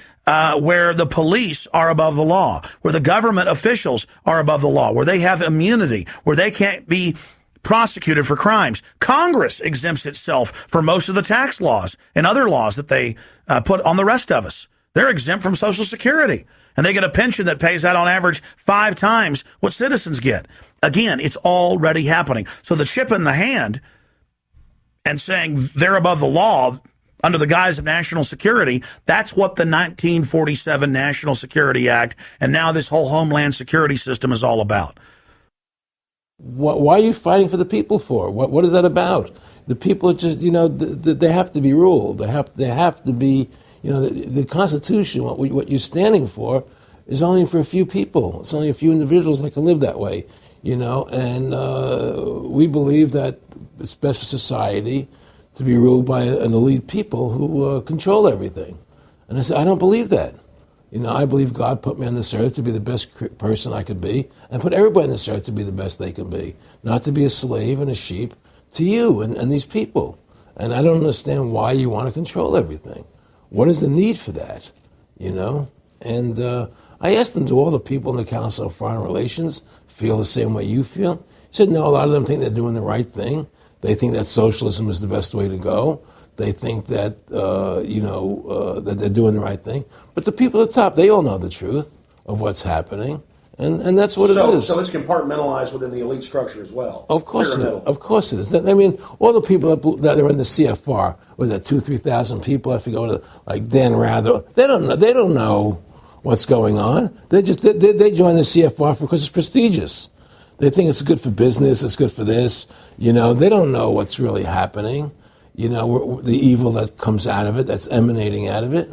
S2: where the police are above the law, where the government officials are above the law, where they have immunity, where they can't be prosecuted for crimes. Congress exempts itself from most of the tax laws and other laws that they put on the rest of us. They're exempt from Social Security, and they get a pension that pays out on average 5 times what citizens get. Again, it's already happening. So the chip in the hand and saying they're above the law under the guise of national security, that's what the 1947 National Security Act and now this whole Homeland Security system is all about.
S1: Why are you fighting for the people for? What is that about? The people are just, they have to be ruled. They have to be, the Constitution, what you're standing for is only for a few people. It's only a few individuals that can live that way, and we believe that it's best for society to be ruled by an elite people who control everything. And I said, I don't believe that. I believe God put me on this earth to be the best person I could be and put everybody on this earth to be the best they can be, not to be a slave and a sheep to you and these people. And I don't understand why you want to control everything. What is the need for that, And I asked them, do all the people in the Council of Foreign Relations feel the same way you feel? He said, no, a lot of them think they're doing the right thing. They think that socialism is the best way to go. They think that, that they're doing the right thing. But the people at the top, they all know the truth of what's happening. And that's what it is.
S4: So it's compartmentalized within the elite structure as well.
S1: Of course it is. I mean, all the people that are in the CFR, was that 2,000-3,000 people? I forget, like Dan Rather. They don't know what's going on. They join the CFR because it's prestigious. They think it's good for business. It's good for this. They don't know what's really happening. The evil that comes out of it, that's emanating out of it,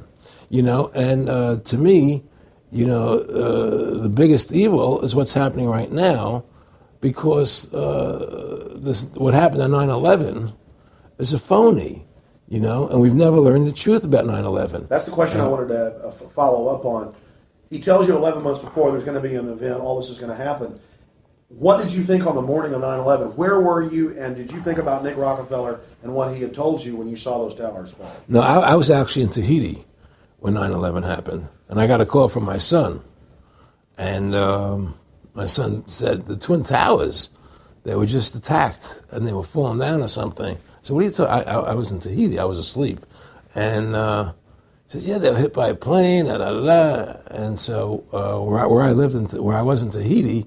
S1: and to me, the biggest evil is what's happening right now, because what happened on 9/11 is a phony, and we've never learned the truth about 9/11.
S4: That's the question I wanted to follow up on. He tells you 11 months before there's going to be an event, all this is going to happen. What did you think on the morning of 9/11? Where were you, and did you think about Nick Rockefeller and what he had told you when you saw those towers fall?
S1: No, I was actually in Tahiti when 9/11 happened, and I got a call from my son. And my son said, the Twin Towers, they were just attacked, and they were falling down or something. So what are you talking? I was in Tahiti, I was asleep. And he said, yeah, they were hit by a plane, da-da-da-da. And so where I was in Tahiti,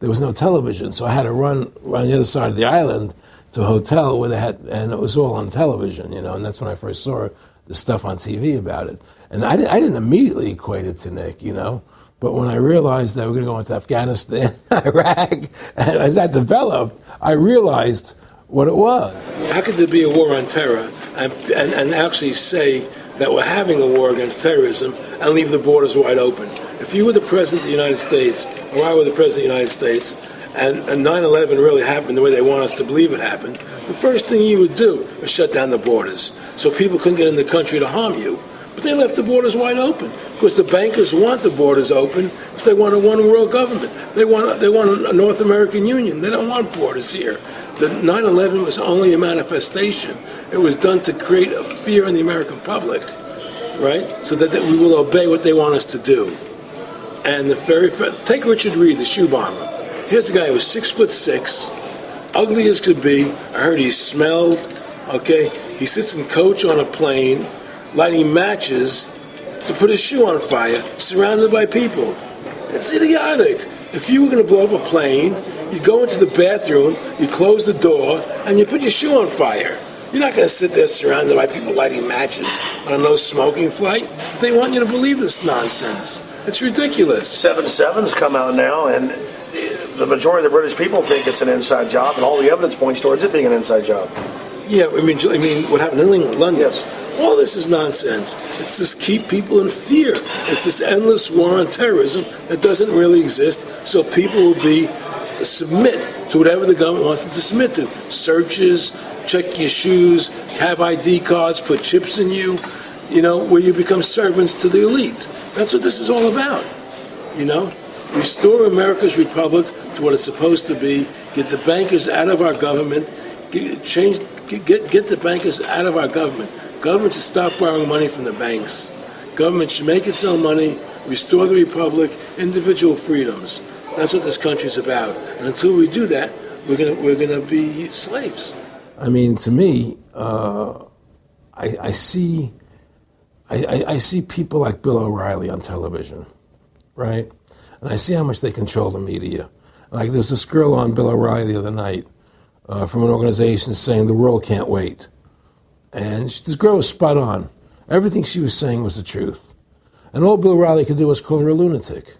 S1: there was no television, so I had to run around the other side of the island to a hotel where they had, and it was all on television, you know, and that's when I first saw the stuff on TV about it. And I didn't immediately equate it to Nick, you know, but when I realized that we were going to go into Afghanistan, Iraq, and as that developed, I realized what it was. How could there be a war on terror and actually say that we're having a war against terrorism and leave the borders wide open? If you were the President of the United States, or I were the President of the United States, and 9/11 really happened the way they want us to believe it happened, the first thing you would do is shut down the borders so people couldn't get in the country to harm you. But they left the borders wide open because the bankers want the borders open because they want a one-world government. They want a North American Union. They don't want borders here. The 9/11 was only a manifestation. It was done to create a fear in the American public, right? So that we will obey what they want us to do. And take Richard Reed, the shoe bomber. Here's a guy who was 6'6", ugly as could be. I heard he smelled, okay? He sits in coach on a plane, lighting matches to put his shoe on fire, surrounded by people. It's idiotic. If you were going to blow up a plane, you go into the bathroom, you close the door, and you put your shoe on fire. You're not going to sit there surrounded by people lighting matches on a no-smoking flight. They want you to believe this nonsense. It's ridiculous.
S4: 7/7's come out now, and the majority of the British people think it's an inside job, and all the evidence points towards it being an inside job.
S1: Yeah, I mean, what happened in London?
S4: Yes.
S1: All this is nonsense. It's just keep people in fear. It's this endless war on terrorism that doesn't really exist, so people will submit to whatever the government wants them to submit to. Searches, check your shoes, have ID cards, put chips in you, you know, where you become servants to the elite. That's what this is all about, you know? Restore America's republic to what it's supposed to be, get the bankers out of our government, get the bankers out of our government. Government should stop borrowing money from the banks. Government should make its own money, restore the republic, individual freedoms. That's what this country's about. And until we do that, we're gonna be slaves. I mean, to me, I see people like Bill O'Reilly on television, right? And I see how much they control the media. Like there's this girl on Bill O'Reilly the other night from an organization saying the world can't wait. And this girl was spot on. Everything she was saying was the truth. And all Bill O'Reilly could do was call her a lunatic.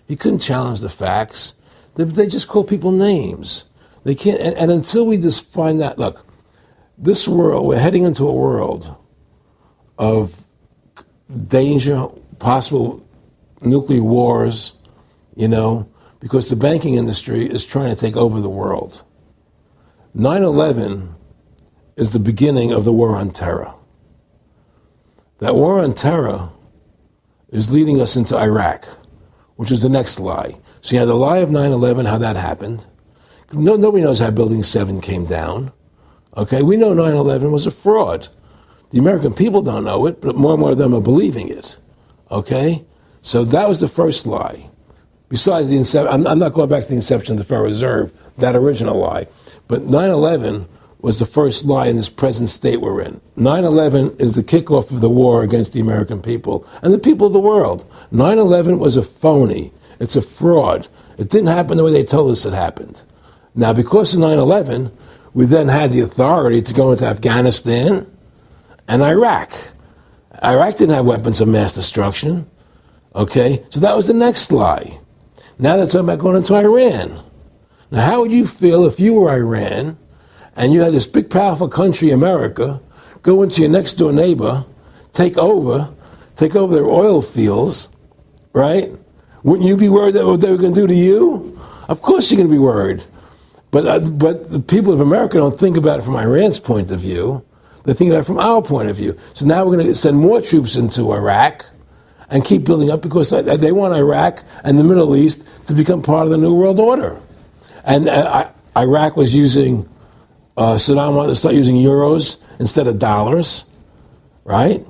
S1: He couldn't challenge the facts. They just call people names. They can't, and until we just find that, look, this world, we're heading into a world of danger, possible nuclear wars, you know, because the banking industry is trying to take over the world. 9/11 is the beginning of the war on terror. That war on terror is leading us into Iraq, which is the next lie. So you had the lie of 9/11, how that happened. Nobody knows how Building 7 came down. Okay, we know 9/11 was a fraud. The American people don't know it, but more and more of them are believing it. Okay? So that was the first lie. Besides the inception, I'm not going back to the inception of the Federal Reserve, that original lie. But 9/11 was the first lie in this present state we're in. 9/11 is the kickoff of the war against the American people and the people of the world. 9/11 was a phony. It's a fraud. It didn't happen the way they told us it happened. Now, because of 9/11, we then had the authority to go into Afghanistan and Iraq. Iraq didn't have weapons of mass destruction. Okay? So that was the next lie. Now they're talking about going into Iran. Now, how would you feel if you were Iran and you had this big, powerful country, America, go into your next door neighbor, take over their oil fields, right? Wouldn't you be worried that what they were going to do to you? Of course you're going to be worried. But the people of America don't think about it from Iran's point of view. They think about it from our point of view. So now we're going to send more troops into Iraq and keep building up because they want Iraq and the Middle East to become part of the New World Order. And Iraq was using... Saddam wanted to start using euros instead of dollars, right?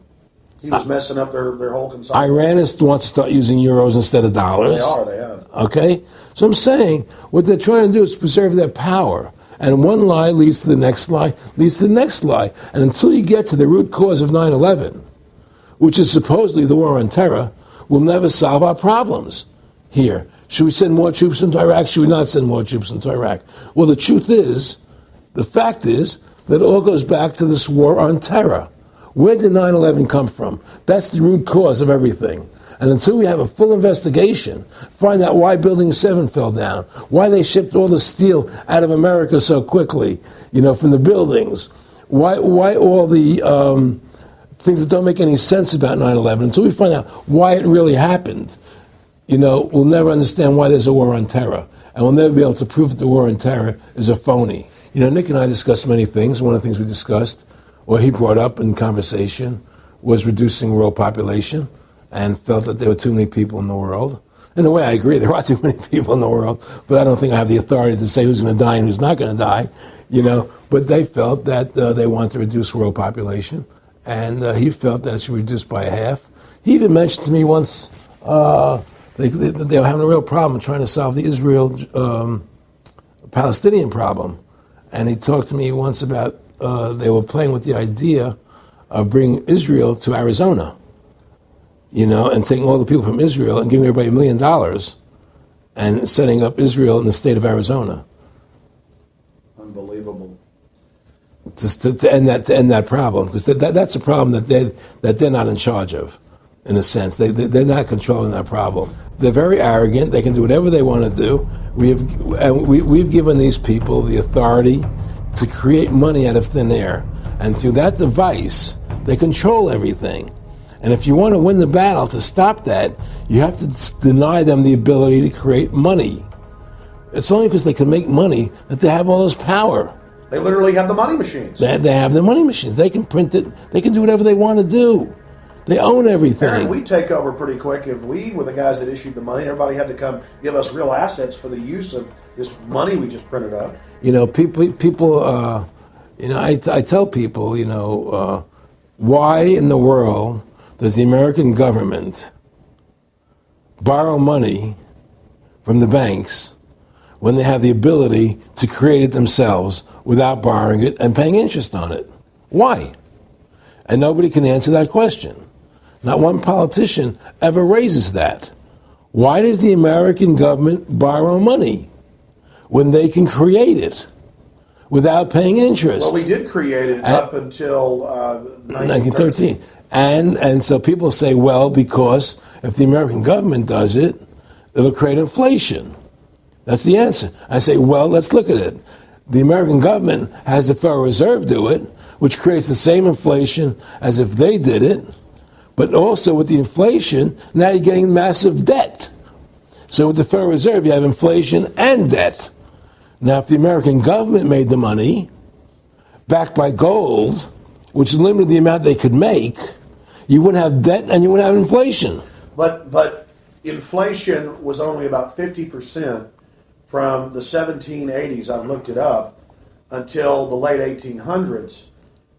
S4: He was messing up their whole consumption.
S1: Iran wants to start using euros instead of dollars.
S4: They have.
S1: Okay? So I'm saying what they're trying to do is preserve their power. And one lie leads to the next lie, leads to the next lie. And until you get to the root cause of 9/11, which is supposedly the war on terror, we'll never solve our problems here. Should we send more troops into Iraq? Should we not send more troops into Iraq? Well, the truth is, the fact is that it all goes back to this war on terror. Where did 9/11 come from? That's the root cause of everything. And until we have a full investigation, find out why Building 7 fell down, why they shipped all the steel out of America so quickly, from the buildings, why all the things that don't make any sense about 9/11, until we find out why it really happened, we'll never understand why there's a war on terror. And we'll never be able to prove that the war on terror is a phony. Nick and I discussed many things. One of the things we discussed, or he brought up in conversation, was reducing world population, and felt that there were too many people in the world. In a way, I agree, there are too many people in the world, but I don't think I have the authority to say who's going to die and who's not going to die, But they felt that they wanted to reduce world population, and he felt that it should be reduced by half. He even mentioned to me once they were having a real problem trying to solve the Israel-Palestinian problem. And he talked to me once about they were playing with the idea of bringing Israel to Arizona. And taking all the people from Israel and giving everybody $1 million and setting up Israel in the state of Arizona.
S4: Unbelievable.
S1: To end that problem, because that's a problem that they're not in charge of, in a sense. They're not controlling that problem. They're very arrogant. They can do whatever they want to do. We've given these people the authority to create money out of thin air, and through that device, they control everything. And if you want to win the battle to stop that, you have to deny them the ability to create money. It's only because they can make money that they have all this power.
S4: They literally have the money machines.
S1: They have the money machines. They can print it. They can do whatever they want to do. They own everything.
S4: Aaron, we take over pretty quick. If we were the guys that issued the money, everybody had to come give us real assets for the use of this money we just printed up.
S1: People. I tell people, why in the world does the American government borrow money from the banks when they have the ability to create it themselves without borrowing it and paying interest on it? Why? And nobody can answer that question. Not one politician ever raises that. Why does the American government borrow money when they can create it without paying interest?
S4: Well, we did create it up until 1913.
S1: And so people say, well, because if the American government does it, it'll create inflation. That's the answer. I say, well, let's look at it. The American government has the Federal Reserve do it, which creates the same inflation as if they did it. But also with the inflation, now you're getting massive debt. So with the Federal Reserve, you have inflation and debt. Now, if the American government made the money, backed by gold, which limited the amount they could make, you wouldn't have debt and you wouldn't have inflation.
S4: But inflation was only about 50% from the 1780s, I've looked it up, until the late 1800s.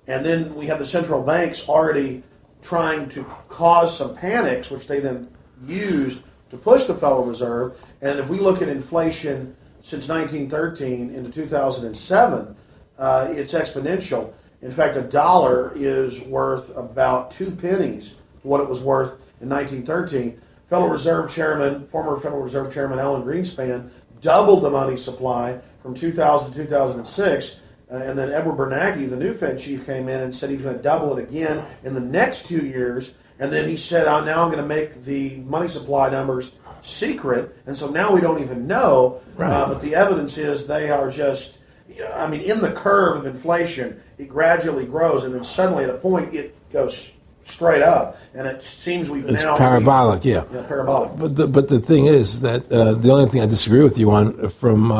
S4: And then we have the central banks already trying to cause some panics, which they then used to push the Federal Reserve. And if we look at inflation since 1913 into 2007, it's exponential. In fact, a dollar is worth about 2 pennies to what it was worth in 1913. Former Federal Reserve Chairman Alan Greenspan doubled the money supply from 2000 to 2006. And then Edward Bernanke, the new Fed chief, came in and said he was going to double it again in the next 2 years. And then he said, now I'm going to make the money supply numbers secret. And so now we don't even know. Right. But the evidence is they are just, in the curve of inflation, it gradually grows. And then suddenly at a point, it goes straight up. And it seems
S1: it's parabolic, yeah.
S4: Yeah, parabolic.
S1: But the thing is that the only thing I disagree with you on from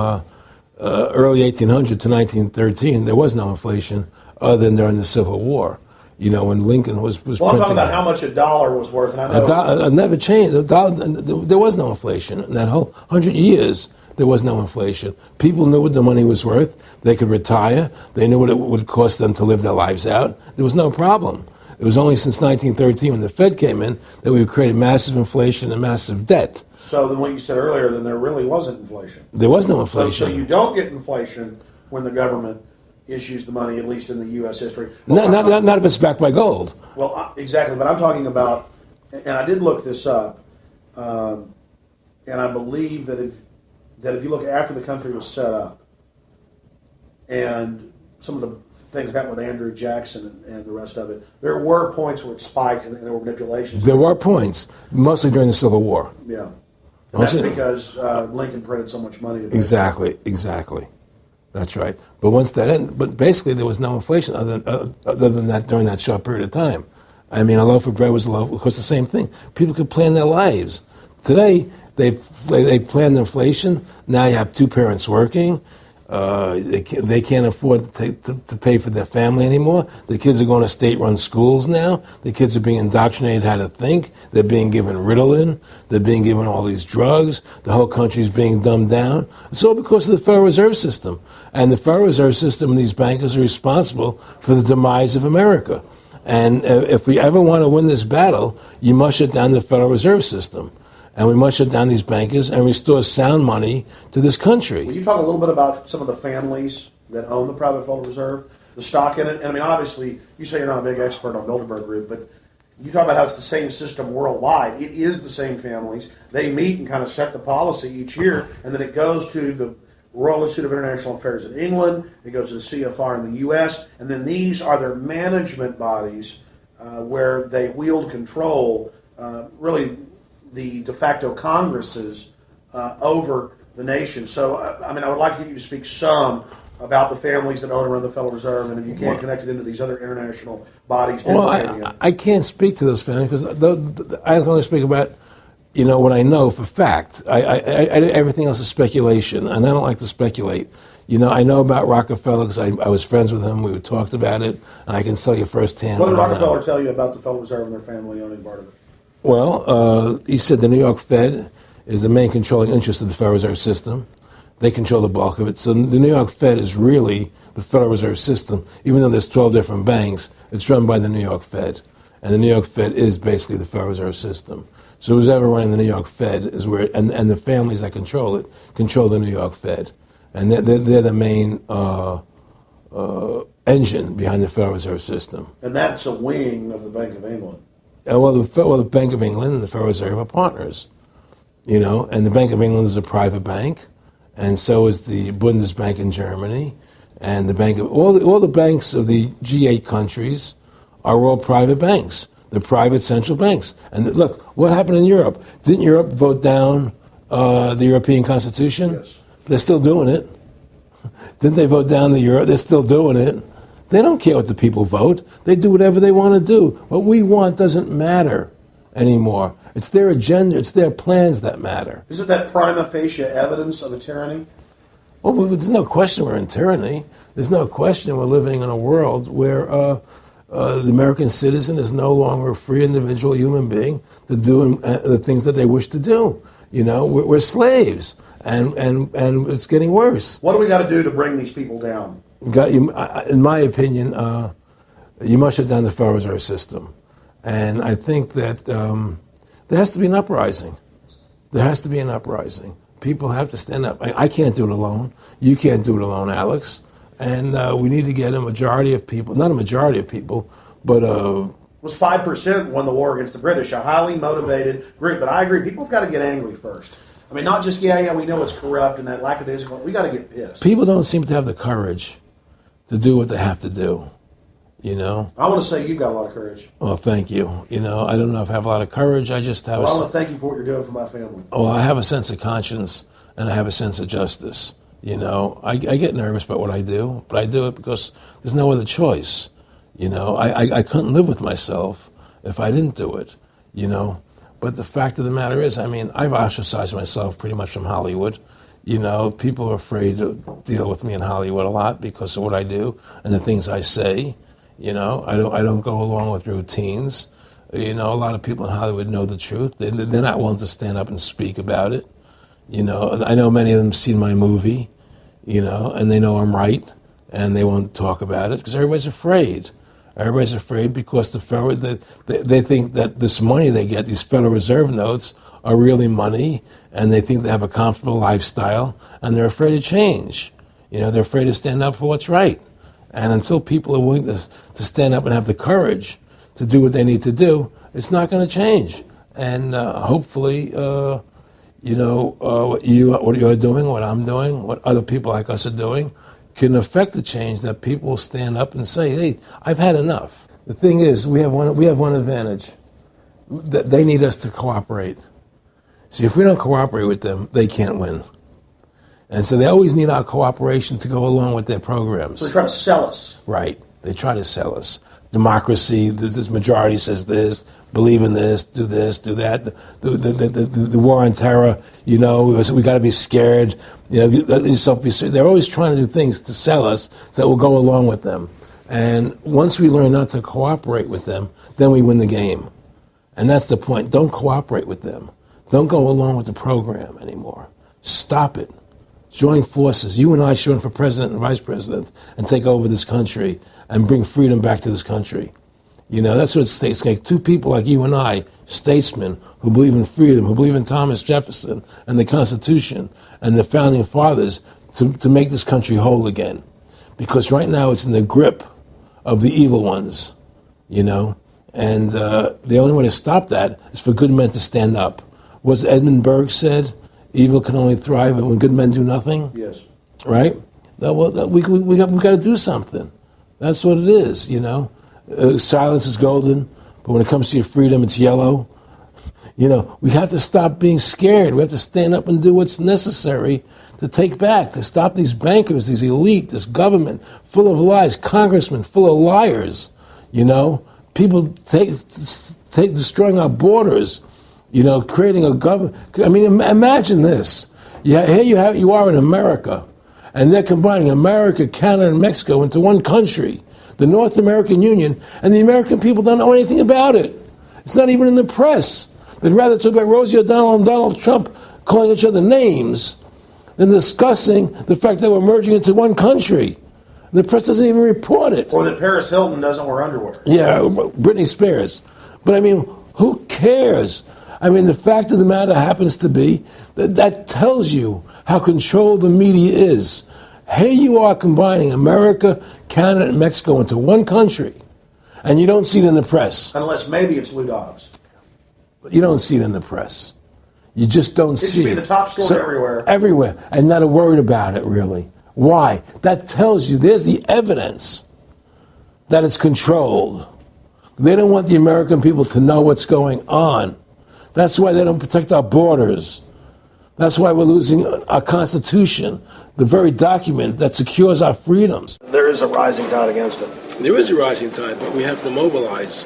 S1: early 1800 to 1913, there was no inflation other than during the Civil War. When Lincoln was
S4: Well, I'm talking about how much a dollar was worth. And I know
S1: it never changed. There was no inflation. In that whole 100 years, there was no inflation. People knew what the money was worth. They could retire. They knew what it would cost them to live their lives out. There was no problem. It was only since 1913 when the Fed came in that we created massive inflation and massive debt.
S4: So then what you said earlier, then there really wasn't inflation.
S1: There was no inflation.
S4: So you don't get inflation when the government issues the money, at least in the U.S. history.
S1: Well, not if it's backed by gold.
S4: Well, exactly. But I'm talking about, and I did look this up, and I believe that if you look after the country was set up, and some of the things that happened with Andrew Jackson and the rest of it, there were points where it spiked and there were manipulations.
S1: There were points, mostly during the Civil War.
S4: Yeah. And that's because Lincoln printed so much money.
S1: Exactly. That's right. But once that ended, but basically there was no inflation other than that during that short period of time. I mean, a loaf of bread was a loaf, of course, the same thing. People could plan their lives. Today, they planned inflation. Now you have two parents working. They can't afford to pay for their family anymore. The kids are going to state-run schools now. The kids are being indoctrinated how to think. They're being given Ritalin. They're being given all these drugs. The whole country's being dumbed down. It's all because of the Federal Reserve System. And the Federal Reserve System and these bankers are responsible for the demise of America. And if we ever want to win this battle, you must shut down the Federal Reserve System. And we must shut down these bankers and restore sound money to this country.
S4: Will you talk a little bit about some of the families that own the private Federal Reserve, the stock in it? And I mean, obviously, you say you're not a big expert on Bilderberg Group, but you talk about how it's the same system worldwide. It is the same families. They meet and kind of set the policy each year, and then it goes to the Royal Institute of International Affairs in England, it goes to the CFR in the U.S., and then these are their management bodies where they wield control, really the de facto Congresses over the nation. So, I mean, I would like to get you to speak some about the families that own and run the Federal Reserve, and if you can't connect it into these other international bodies.
S1: Well, I can't speak to those families because I can only speak about what I know for fact. Everything else is speculation, and I don't like to speculate. I know about Rockefeller because I was friends with him. We talked about it, and I can tell you firsthand.
S4: What did Rockefeller tell you about the Federal Reserve and their family owning part of it?
S1: Well, he said the New York Fed is the main controlling interest of the Federal Reserve System. They control the bulk of it. So the New York Fed is really the Federal Reserve System. Even though there's 12 different banks, it's run by the New York Fed. And the New York Fed is basically the Federal Reserve System. So who's ever running the New York Fed is where, and the families that control it, control the New York Fed. And they're the main engine behind the Federal Reserve System.
S4: And that's a wing of the Bank of England.
S1: Well, the Bank of England and the Federal Reserve are partners, and the Bank of England is a private bank, and so is the Bundesbank in Germany, and the bank of all the banks of the G8 countries are all private banks. They're private central banks. And look, what happened in Europe? Didn't Europe vote down the European Constitution?
S4: Yes.
S1: They're still doing it. Didn't they vote down the euro? They're still doing it. They don't care what the people vote. They do whatever they want to do. What we want doesn't matter anymore. It's their agenda. It's their plans that matter.
S4: Isn't that prima facie evidence of a tyranny?
S1: Well, there's no question we're in tyranny. There's no question we're living in a world where the American citizen is no longer a free individual human being to do the things that they wish to do. We're slaves, and it's getting worse.
S4: What do we got to do to bring these people down?
S1: In my opinion, you must shut down the Federal Reserve System. And I think that there has to be an uprising. There has to be an uprising. People have to stand up. I can't do it alone. You can't do it alone, Alex. And we need to get a majority of people, not a majority of people, but
S4: it was 5% won the war against the British, a highly motivated group. But I agree, people have got to get angry first. I mean, not just, we know it's corrupt and that lackadaisical. We got to get pissed.
S1: People don't seem to have the courage to do what they have to do, I
S4: want to say you've got a lot of courage.
S1: Well, thank you. I don't know if I have a lot of courage. I just have
S4: I want to thank you for what you're doing for my family.
S1: Well, I have a sense of conscience and I have a sense of justice. I get nervous about what I do, but I do it because there's no other choice. I couldn't live with myself if I didn't do it, But the fact of the matter is, I've ostracized myself pretty much from Hollywood. People are afraid to deal with me in Hollywood a lot because of what I do and the things I say. I don't go along with routines. A lot of people in Hollywood know the truth. They're not willing to stand up and speak about it. I know many of them have seen my movie, and they know I'm right, and they won't talk about it because everybody's afraid. Everybody's afraid because they think that this money they get, these Federal Reserve notes, are really money, and they think they have a comfortable lifestyle, and they're afraid to change. They're afraid to stand up for what's right. And until people are willing to stand up and have the courage to do what they need to do, it's not going to change. And hopefully, what you're doing, what I'm doing, what other people like us are doing, can affect the change, that people will stand up and say, hey, I've had enough. The thing is, we have one advantage, that they need us to cooperate. See, if we don't cooperate with them, they can't win. And so they always need our cooperation to go along with their programs.
S4: So they try to sell us.
S1: Right. They try to sell us. Democracy, this majority says this, believe in this, do that. The war on terror, we got to be scared. They're always trying to do things to sell us so that we'll go along with them. And once we learn not to cooperate with them, then we win the game. And that's the point. Don't cooperate with them. Don't go along with the program anymore. Stop it. Join forces. You and I should run for president and vice president and take over this country and bring freedom back to this country. That's what it's like. Two people like you and I, statesmen who believe in freedom, who believe in Thomas Jefferson and the Constitution and the founding fathers to make this country whole again. Because right now it's in the grip of the evil ones, And the only way to stop that is for good men to stand up. Was Edmund Burke said, evil can only thrive when good men do nothing?
S4: Yes.
S1: Right? We got to do something. That's what it is, Silence is golden, but when it comes to your freedom, it's yellow. We have to stop being scared. We have to stand up and do what's necessary to stop these bankers, these elite, this government full of lies, congressmen full of liars, people destroying our borders, creating a government. I mean, imagine this. Here you are in America, and they're combining America, Canada, and Mexico into one country, the North American Union, and the American people don't know anything about it. It's not even in the press. They'd rather talk about Rosie O'Donnell and Donald Trump calling each other names than discussing the fact that we're merging into one country. The press doesn't even report it.
S4: Or that Paris Hilton doesn't wear underwear.
S1: Yeah, Britney Spears. But I mean, who cares? I mean, the fact of the matter happens to be that tells you how controlled the media is. Here you are combining America, Canada, and Mexico into one country, and you don't see it in the press.
S4: Unless maybe it's Lou Dobbs.
S1: But you don't see it in the press. You just don't see it. It
S4: should be the top story everywhere.
S1: Everywhere, and not a word about it, really. Why? That tells you there's the evidence that it's controlled. They don't want the American people to know what's going on. That's why they don't protect our borders. That's why we're losing our Constitution, the very document that secures our freedoms.
S4: There is a rising tide against it.
S1: There is a rising tide, but we have to mobilize.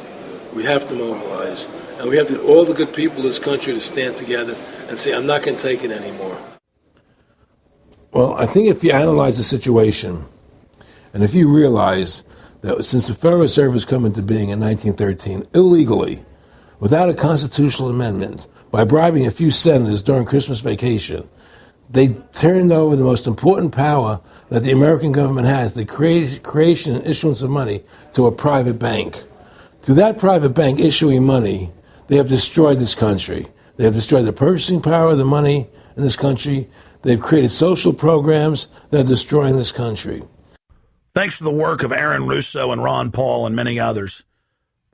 S1: We have to mobilize. And we have to get all the good people in this country to stand together and say, I'm not going to take it anymore. Well, I think if you analyze the situation, and if you realize that since the Federal Reserve has come into being in 1913, illegally, without a constitutional amendment, by bribing a few senators during Christmas vacation, they turned over the most important power that the American government has, the creation and issuance of money, to a private bank. Through that private bank issuing money, they have destroyed this country. They have destroyed the purchasing power of the money in this country. They've created social programs that are destroying this country.
S2: Thanks to the work of Aaron Russo and Ron Paul and many others,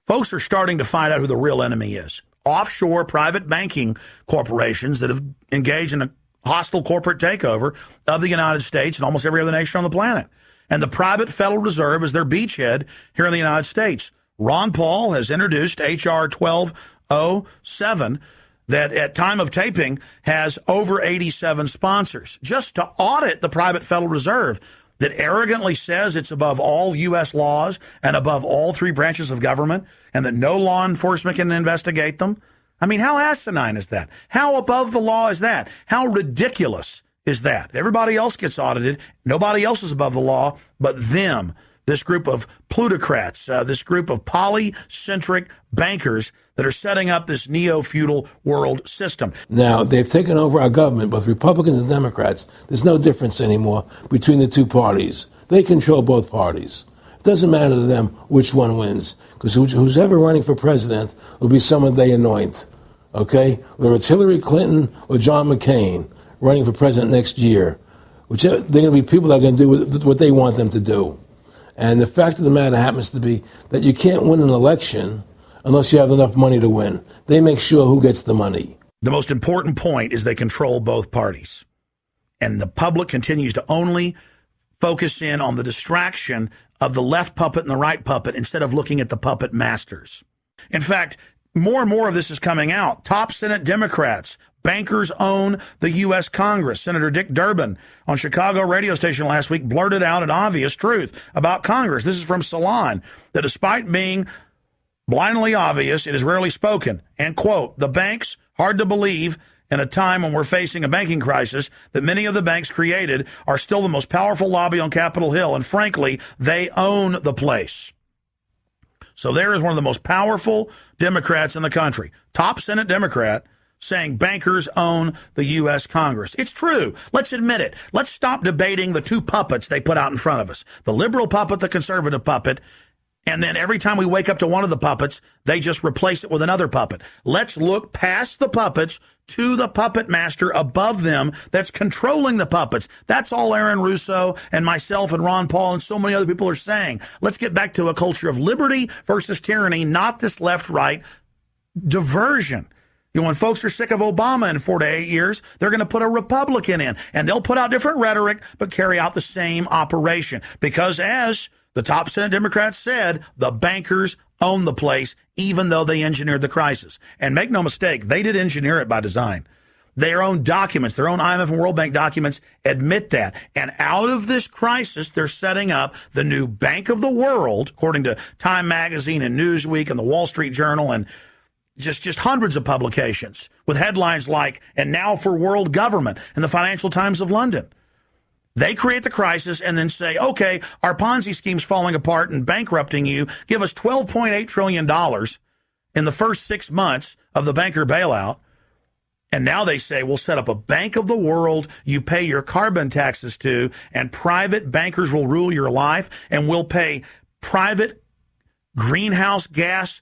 S2: folks are starting to find out who the real enemy is. Offshore private banking corporations that have engaged in a hostile corporate takeover of the United States and almost every other nation on the planet. And the private Federal Reserve is their beachhead here in the United States. Ron Paul has introduced H.R. 1207 that at time of taping has over 87 sponsors just to audit the private Federal Reserve that arrogantly says it's above all U.S. laws and above all three branches of government and that no law enforcement can investigate them. I mean, how asinine is that? How above the law is that? How ridiculous is that? Everybody else gets audited. Nobody else is above the law but them, this group of plutocrats, this group of polycentric bankers that are setting up this neo-feudal world system.
S1: Now, they've taken over our government, both Republicans and Democrats. There's no difference anymore between the two parties. They control both parties. It doesn't matter to them which one wins, because who's ever running for president will be someone they anoint, okay? Whether it's Hillary Clinton or John McCain running for president next year, they're going to be people that are going to do what they want them to do. And the fact of the matter happens to be that you can't win an election unless you have enough money to win. They make sure who gets the money.
S2: The most important point is they control both parties. And the public continues to only focus in on the distraction of the left puppet and the right puppet instead of looking at the puppet masters. In fact, more and more of this is coming out. Top Senate Democrats, bankers own the U.S. Congress. Senator Dick Durbin on Chicago radio station last week blurted out an obvious truth about Congress. This is from Salon, that despite being blindly obvious, it is rarely spoken. And, quote, the banks, hard to believe in a time when we're facing a banking crisis, that many of the banks created are still the most powerful lobby on Capitol Hill. And frankly, they own the place. So there is one of the most powerful Democrats in the country, top Senate Democrat, saying bankers own the U.S. Congress. It's true. Let's admit it. Let's stop debating the two puppets they put out in front of us, the liberal puppet, the conservative puppet. And then every time we wake up to one of the puppets, they just replace it with another puppet. Let's look past the puppets to the puppet master above them that's controlling the puppets. That's all Aaron Russo and myself and Ron Paul and so many other people are saying. Let's get back to a culture of liberty versus tyranny, not this left-right diversion. You know, when folks are sick of Obama in 4 to 8 years, they're going to put a Republican in, and they'll put out different rhetoric, but carry out the same operation. Because as the top Senate Democrats said, the bankers own the place, even though they engineered the crisis. And make no mistake, they did engineer it by design. Their own documents, their own IMF and World Bank documents admit that. And out of this crisis, they're setting up the new Bank of the World, according to Time Magazine and Newsweek and the Wall Street Journal and just hundreds of publications with headlines like, and now for world government in the Financial Times of London. They create the crisis and then say, okay, our Ponzi scheme's falling apart and bankrupting you. Give us $12.8 trillion in the first 6 months of the banker bailout. And now they say, we'll set up a Bank of the World you pay your carbon taxes to, and private bankers will rule your life, and we'll pay private greenhouse gas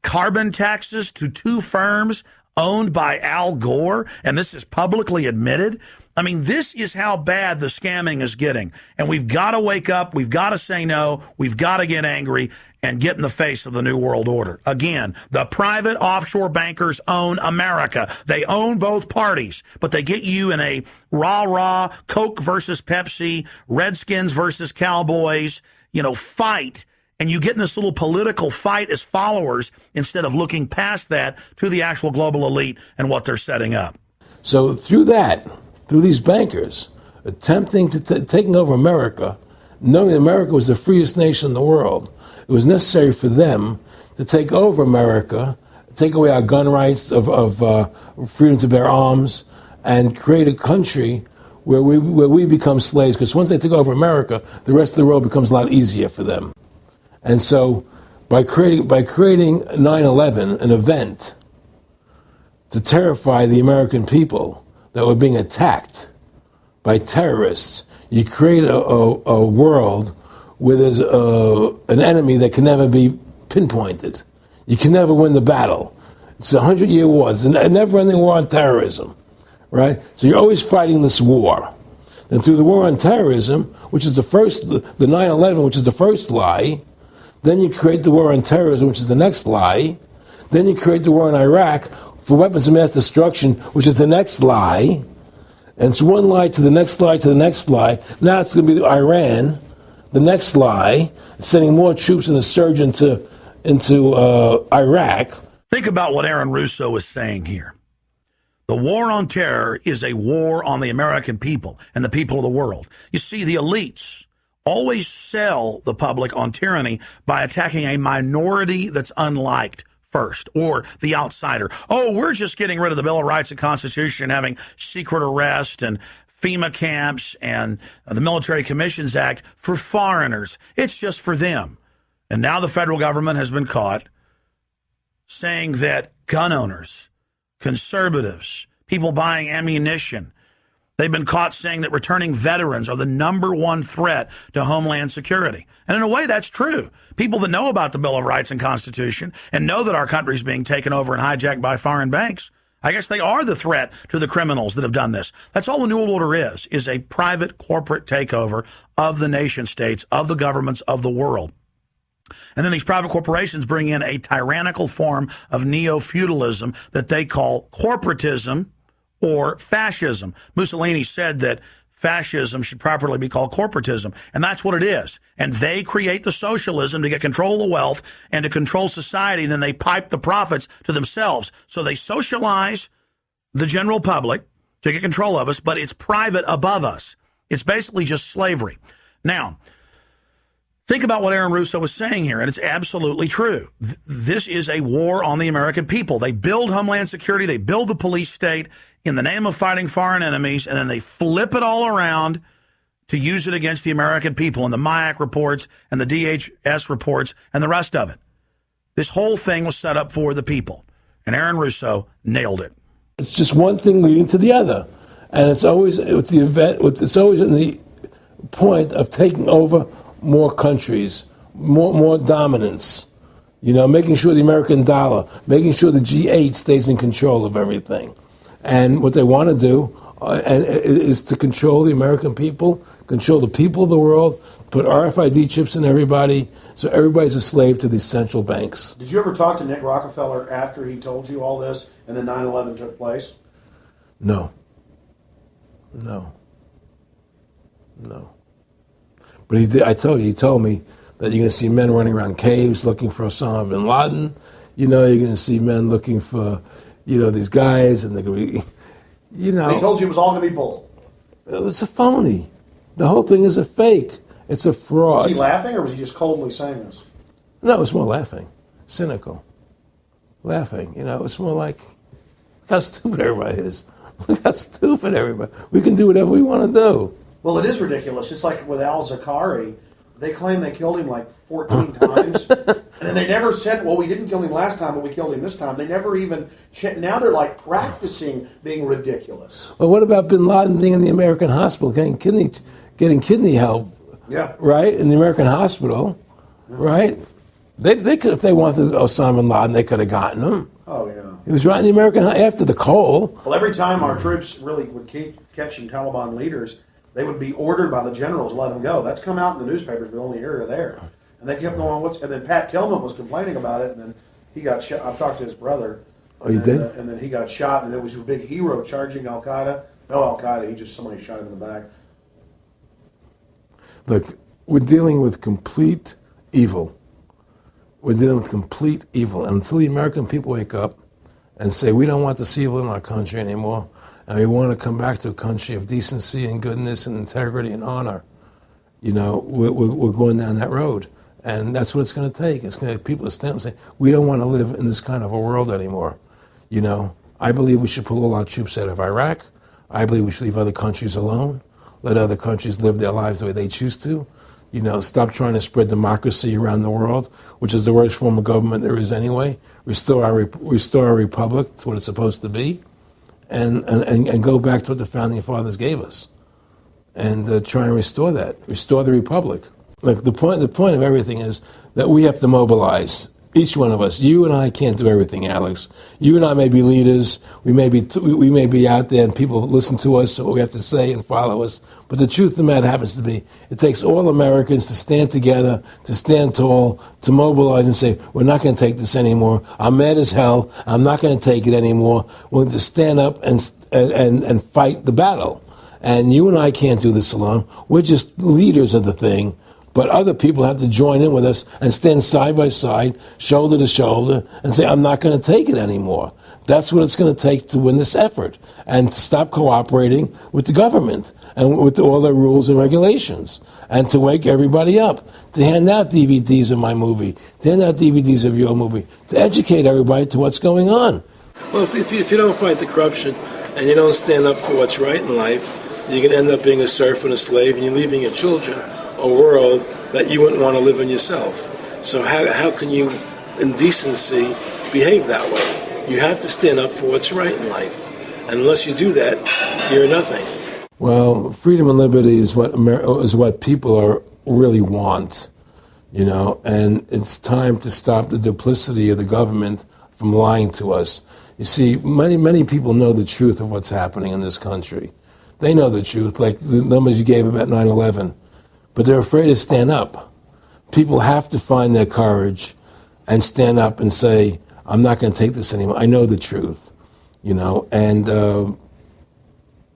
S2: carbon taxes to two firms owned by Al Gore, and this is publicly admitted. I mean, this is how bad the scamming is getting. And we've got to wake up. We've got to say no. We've got to get angry and get in the face of the New World Order. Again, the private offshore bankers own America. They own both parties, but they get you in a rah-rah, Coke versus Pepsi, Redskins versus Cowboys, fight. And you get in this little political fight as followers instead of looking past that to the actual global elite and what they're setting up.
S1: So through these bankers attempting to taking over America, knowing that America was the freest nation in the world, it was necessary for them to take over America, take away our gun rights of freedom to bear arms, and create a country where we become slaves. Because once they take over America, the rest of the world becomes a lot easier for them. And so by creating 9/11, an event to terrify the American people that were being attacked by terrorists, you create a world where there's an enemy that can never be pinpointed. You can never win the battle. It's a 100-year war. It's a never-ending war on terrorism, right? So you're always fighting this war. And through the war on terrorism, which is the 9/11, which is the first lie, then you create the war on terrorism, which is the next lie. Then you create the war in Iraq for weapons of mass destruction, which is the next lie. And it's one lie to the next lie to the next lie. Now it's going to be Iran, the next lie, sending more troops and a surge into Iraq.
S2: Think about what Aaron Russo is saying here. The war on terror is a war on the American people and the people of the world. You see, the elites always sell the public on tyranny by attacking a minority that's unliked first, or the outsider. Oh, we're just getting rid of the Bill of Rights and Constitution and having secret arrest and FEMA camps and the Military Commissions Act for foreigners. It's just for them. And now the federal government has been caught saying that gun owners, conservatives, people buying ammunition, they've been caught saying that returning veterans are the number one threat to Homeland Security. And in a way, that's true. People that know about the Bill of Rights and Constitution and know that our country is being taken over and hijacked by foreign banks, I guess they are the threat to the criminals that have done this. That's all the New World Order is a private corporate takeover of the nation states, of the governments of the world. And then these private corporations bring in a tyrannical form of neo-feudalism that they call corporatism or fascism. Mussolini said that fascism should properly be called corporatism. And that's what it is. And they create the socialism to get control of the wealth and to control society. And then they pipe the profits to themselves. So they socialize the general public to get control of us, but it's private above us. It's basically just slavery. Now, think about what Aaron Russo was saying here, and it's absolutely true. This is a war on the American people. They build Homeland Security, they build the police state in the name of fighting foreign enemies, and then they flip it all around to use it against the American people and the MIAC reports and the DHS reports and the rest of it. This whole thing was set up for the people, and Aaron Russo nailed it.
S1: It's just one thing leading to the other, and it's always with the event. It's always in the point of taking over more countries, more dominance. You know, making sure the American dollar, making sure the G8 stays in control of everything. And what they want to do is to control the American people, control the people of the world, put RFID chips in everybody, so everybody's a slave to these central banks.
S4: Did you ever talk to Nick Rockefeller after he told you all this and then 9/11 took place?
S1: No. But he did. I told you, he told me that you're going to see men running around caves looking for Osama bin Laden. You know, you're going to see men looking for, these guys, and they're going to be,
S4: They told you it was all going to be bull.
S1: It's a phony. The whole thing is a fake. It's a fraud.
S4: Was he laughing, or was he just coldly saying this?
S1: No, it's more laughing. Cynical. Laughing. It's more like, look how stupid everybody is. Look how stupid everybody. We can do whatever we want to do.
S4: Well, it is ridiculous. It's like with al-Zakari. They claim they killed him like 14 times. And then they never said, well, we didn't kill him last time, but we killed him this time. They never even... Now they're like practicing being ridiculous.
S1: Well, what about bin Laden being in the American hospital, getting kidney help?
S4: Yeah.
S1: Right? In the American hospital. Yeah. Right? They could, if they wanted Osama bin Laden, they could have gotten him.
S4: Oh, yeah.
S1: He was right in the American... After the Cole.
S4: Well, every time our troops really would keep catching Taliban leaders... They would be ordered by the generals to let them go. That's come out in the newspapers, but only here or there. And they kept going, and then Pat Tillman was complaining about it, and then he got shot. I've talked to his brother.
S1: Oh, you did?
S4: And then he got shot, and there was a big hero charging Al-Qaeda. No Al-Qaeda, somebody shot him in the back.
S1: Look, we're dealing with complete evil. We're dealing with complete evil. And until the American people wake up and say, we don't want this evil in our country anymore, and we want to come back to a country of decency and goodness and integrity and honor, we're going down that road. And that's what it's going to take. It's going to take people to stand up and say, we don't want to live in this kind of a world anymore. I believe we should pull all our troops out of Iraq. I believe we should leave other countries alone. Let other countries live their lives the way they choose to. Stop trying to spread democracy around the world, which is the worst form of government there is anyway. Restore our republic to what it's supposed to be. And go back to what the founding fathers gave us, and try and restore the republic. Like the point of everything is that we have to mobilize. Each one of us. You and I can't do everything, Alex. You and I may be leaders. We may be out there, and people listen to us, so what we have to say and follow us. But the truth of the matter happens to be, it takes all Americans to stand together, to stand tall, to mobilize and say, we're not going to take this anymore. I'm mad as hell. I'm not going to take it anymore. We're going to stand up and fight the battle. And you and I can't do this alone. We're just leaders of the thing. But other people have to join in with us and stand side by side, shoulder to shoulder, and say, I'm not going to take it anymore. That's what it's going to take to win this effort, and to stop cooperating with the government and with all their rules and regulations, and to wake everybody up, to hand out DVDs of my movie, to hand out DVDs of your movie, to educate everybody to what's going on. Well, if you don't fight the corruption and you don't stand up for what's right in life, you're going to end up being a serf and a slave, and you're leaving your children a world that you wouldn't want to live in yourself. So how can you, in decency, behave that way? You have to stand up for what's right in life. And unless you do that, you're nothing. Well, freedom and liberty is what people really want, and it's time to stop the duplicity of the government from lying to us. You see, many people know the truth of what's happening in this country. They know the truth, like the numbers you gave about 9/11. But they're afraid to stand up. People have to find their courage and stand up and say, I'm not going to take this anymore. I know the truth, and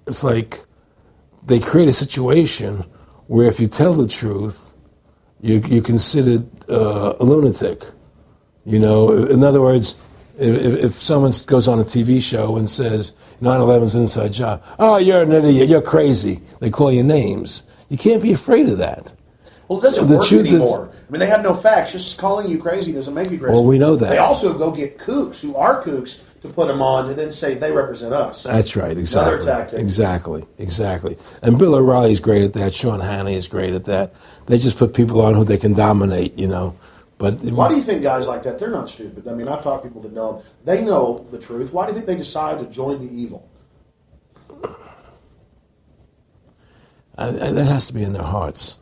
S1: it's like they create a situation where if you tell the truth, you're considered a lunatic. You know, in other words, if someone goes on a TV show and says 9/11's an inside job, oh, you're an idiot, you're crazy. They call you names. You can't be afraid of that.
S4: Well, it doesn't work anymore. I mean, they have no facts. Just calling you crazy doesn't make you crazy.
S1: Well, we know that.
S4: They also go get kooks who are kooks to put them on and then say they represent us.
S1: That's right, exactly.
S4: Another tactic.
S1: Exactly. And Bill O'Reilly's great at that. Sean Hannity is great at that. They just put people on who they can dominate, you know. But
S4: why do you think guys like that, they're not stupid? I mean, I've talked to people that know them. They know the truth. Why do you think they decide to join the evil?
S1: That has to be in their hearts.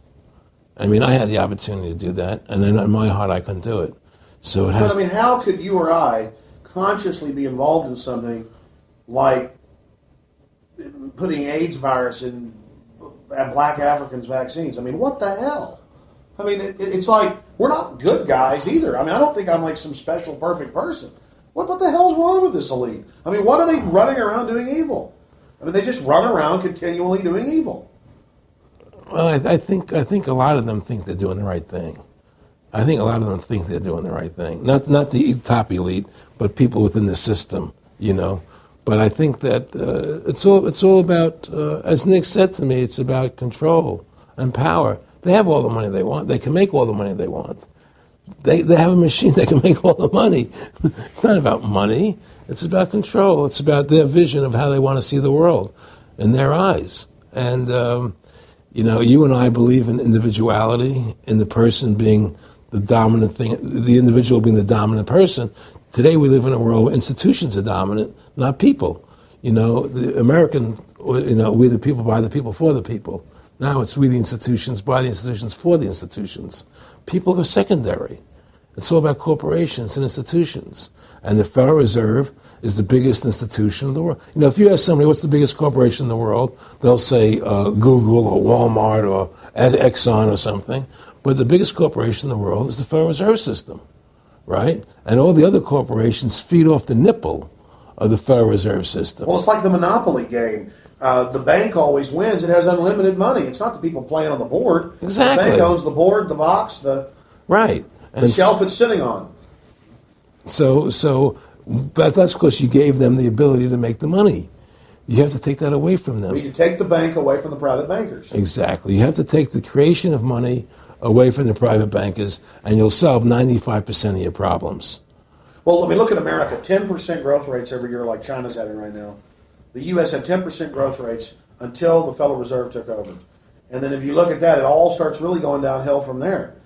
S1: I mean, I had the opportunity to do that, and then in my heart I couldn't do it. So it has.
S4: But I mean, how could you or I consciously be involved in something like putting AIDS virus in black Africans' vaccines? I mean, what the hell? I mean, it's like we're not good guys either. I mean, I don't think I'm like some special perfect person. What the hell's wrong with this elite? I mean, what are they running around doing evil? I mean, they just run around continually doing evil.
S1: Well, I think a lot of them think they're doing the right thing. I think a lot of them think they're doing the right thing. Not the top elite, but people within the system, you know. But I think that it's all about, as Nick said to me, it's about control and power. They have all the money they want. They can make all the money they want. They have a machine that can make all the money. It's not about money. It's about control. It's about their vision of how they want to see the world in their eyes. And, you know, you and I believe in individuality, in the person being the dominant thing, the individual being the dominant person. Today we live in a world where institutions are dominant, not people. You know, the American, you know, we the people, by the people, for the people. Now it's we the institutions, by the institutions, for the institutions. People are secondary. It's all about corporations and institutions. And the Federal Reserve is the biggest institution in the world. You know, if you ask somebody what's the biggest corporation in the world, they'll say Google or Walmart or Exxon or something. But the biggest corporation in the world is the Federal Reserve System, right? And all the other corporations feed off the nipple of the Federal Reserve System.
S4: Well, it's like the Monopoly game. The bank always wins. It has unlimited money. It's not the people playing on the board.
S1: Exactly.
S4: The bank owns the board, the box, the
S1: right.
S4: The shelf it's sitting on.
S1: But that's because you gave them the ability to make the money. You have to take that away from them.
S4: We need to take the bank away from the private bankers.
S1: Exactly. You have to take the creation of money away from the private bankers, and you'll solve 95% of your problems.
S4: Well, I mean, look at America. 10% growth rates every year like China's having right now. The U.S. had 10% growth rates until the Federal Reserve took over. And then if you look at that, it all starts really going downhill from there.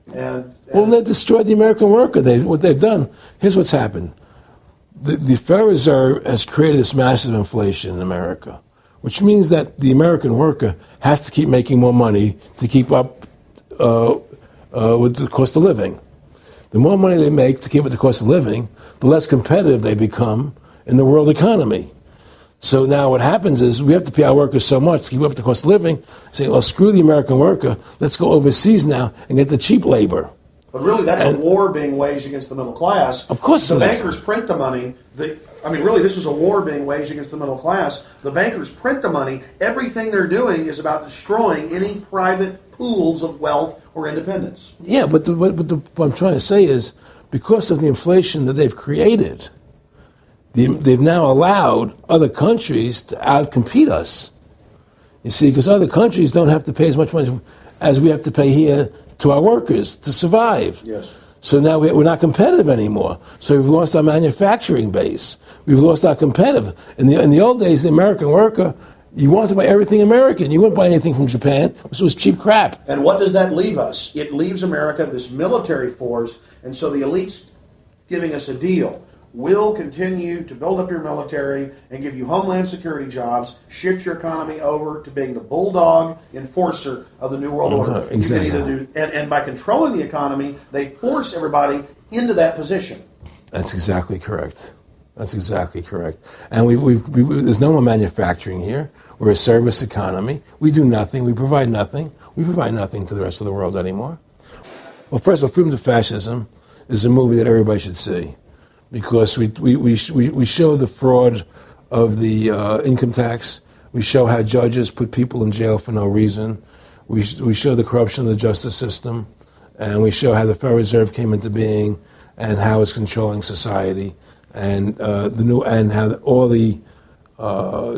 S4: Well, they destroyed the American worker. What they've done, here's what's happened. The Federal Reserve has created this massive inflation in America, which means that the American worker has to keep making more money to keep up with the cost of living. The more money they make to keep with the cost of living, the less competitive they become in the world economy. So now what happens is we have to pay our workers so much to keep up with the cost of living, saying, well, screw the American worker, let's go overseas now and get the cheap labor. But really, that's a war being waged against the middle class.
S1: Of course
S4: the bankers print the money. Really, this is a war being waged against the middle class. The bankers print the money. Everything they're doing is about destroying any private pools of wealth or independence.
S1: Yeah, but what I'm trying to say is, because of the inflation that they've created, they've now allowed other countries to outcompete us. You see, because other countries don't have to pay as much money as we have to pay here to our workers to survive.
S4: Yes.
S1: So now we're not competitive anymore. So we've lost our manufacturing base. We've lost our competitive. In the old days, the American worker, you wanted to buy everything American. You wouldn't buy anything from Japan, which was cheap crap.
S4: And what does that leave us? It leaves America this military force, and so the elite's giving us a deal. We'll continue to build up your military and give you homeland security jobs, shift your economy over to being the bulldog enforcer of the New World Order.
S1: Exactly.
S4: You can either do, and by controlling the economy, they force everybody into that position.
S1: That's exactly correct. That's exactly correct. And there's no more manufacturing here. We're a service economy. We do nothing. We provide nothing. We provide nothing to the rest of the world anymore. Well, first of all, Freedom to Fascism is a movie that everybody should see, because we show the fraud of the income tax. We show how judges put people in jail for no reason. We show the corruption of the justice system, and we show how the Federal Reserve came into being and how it's controlling society, and how all the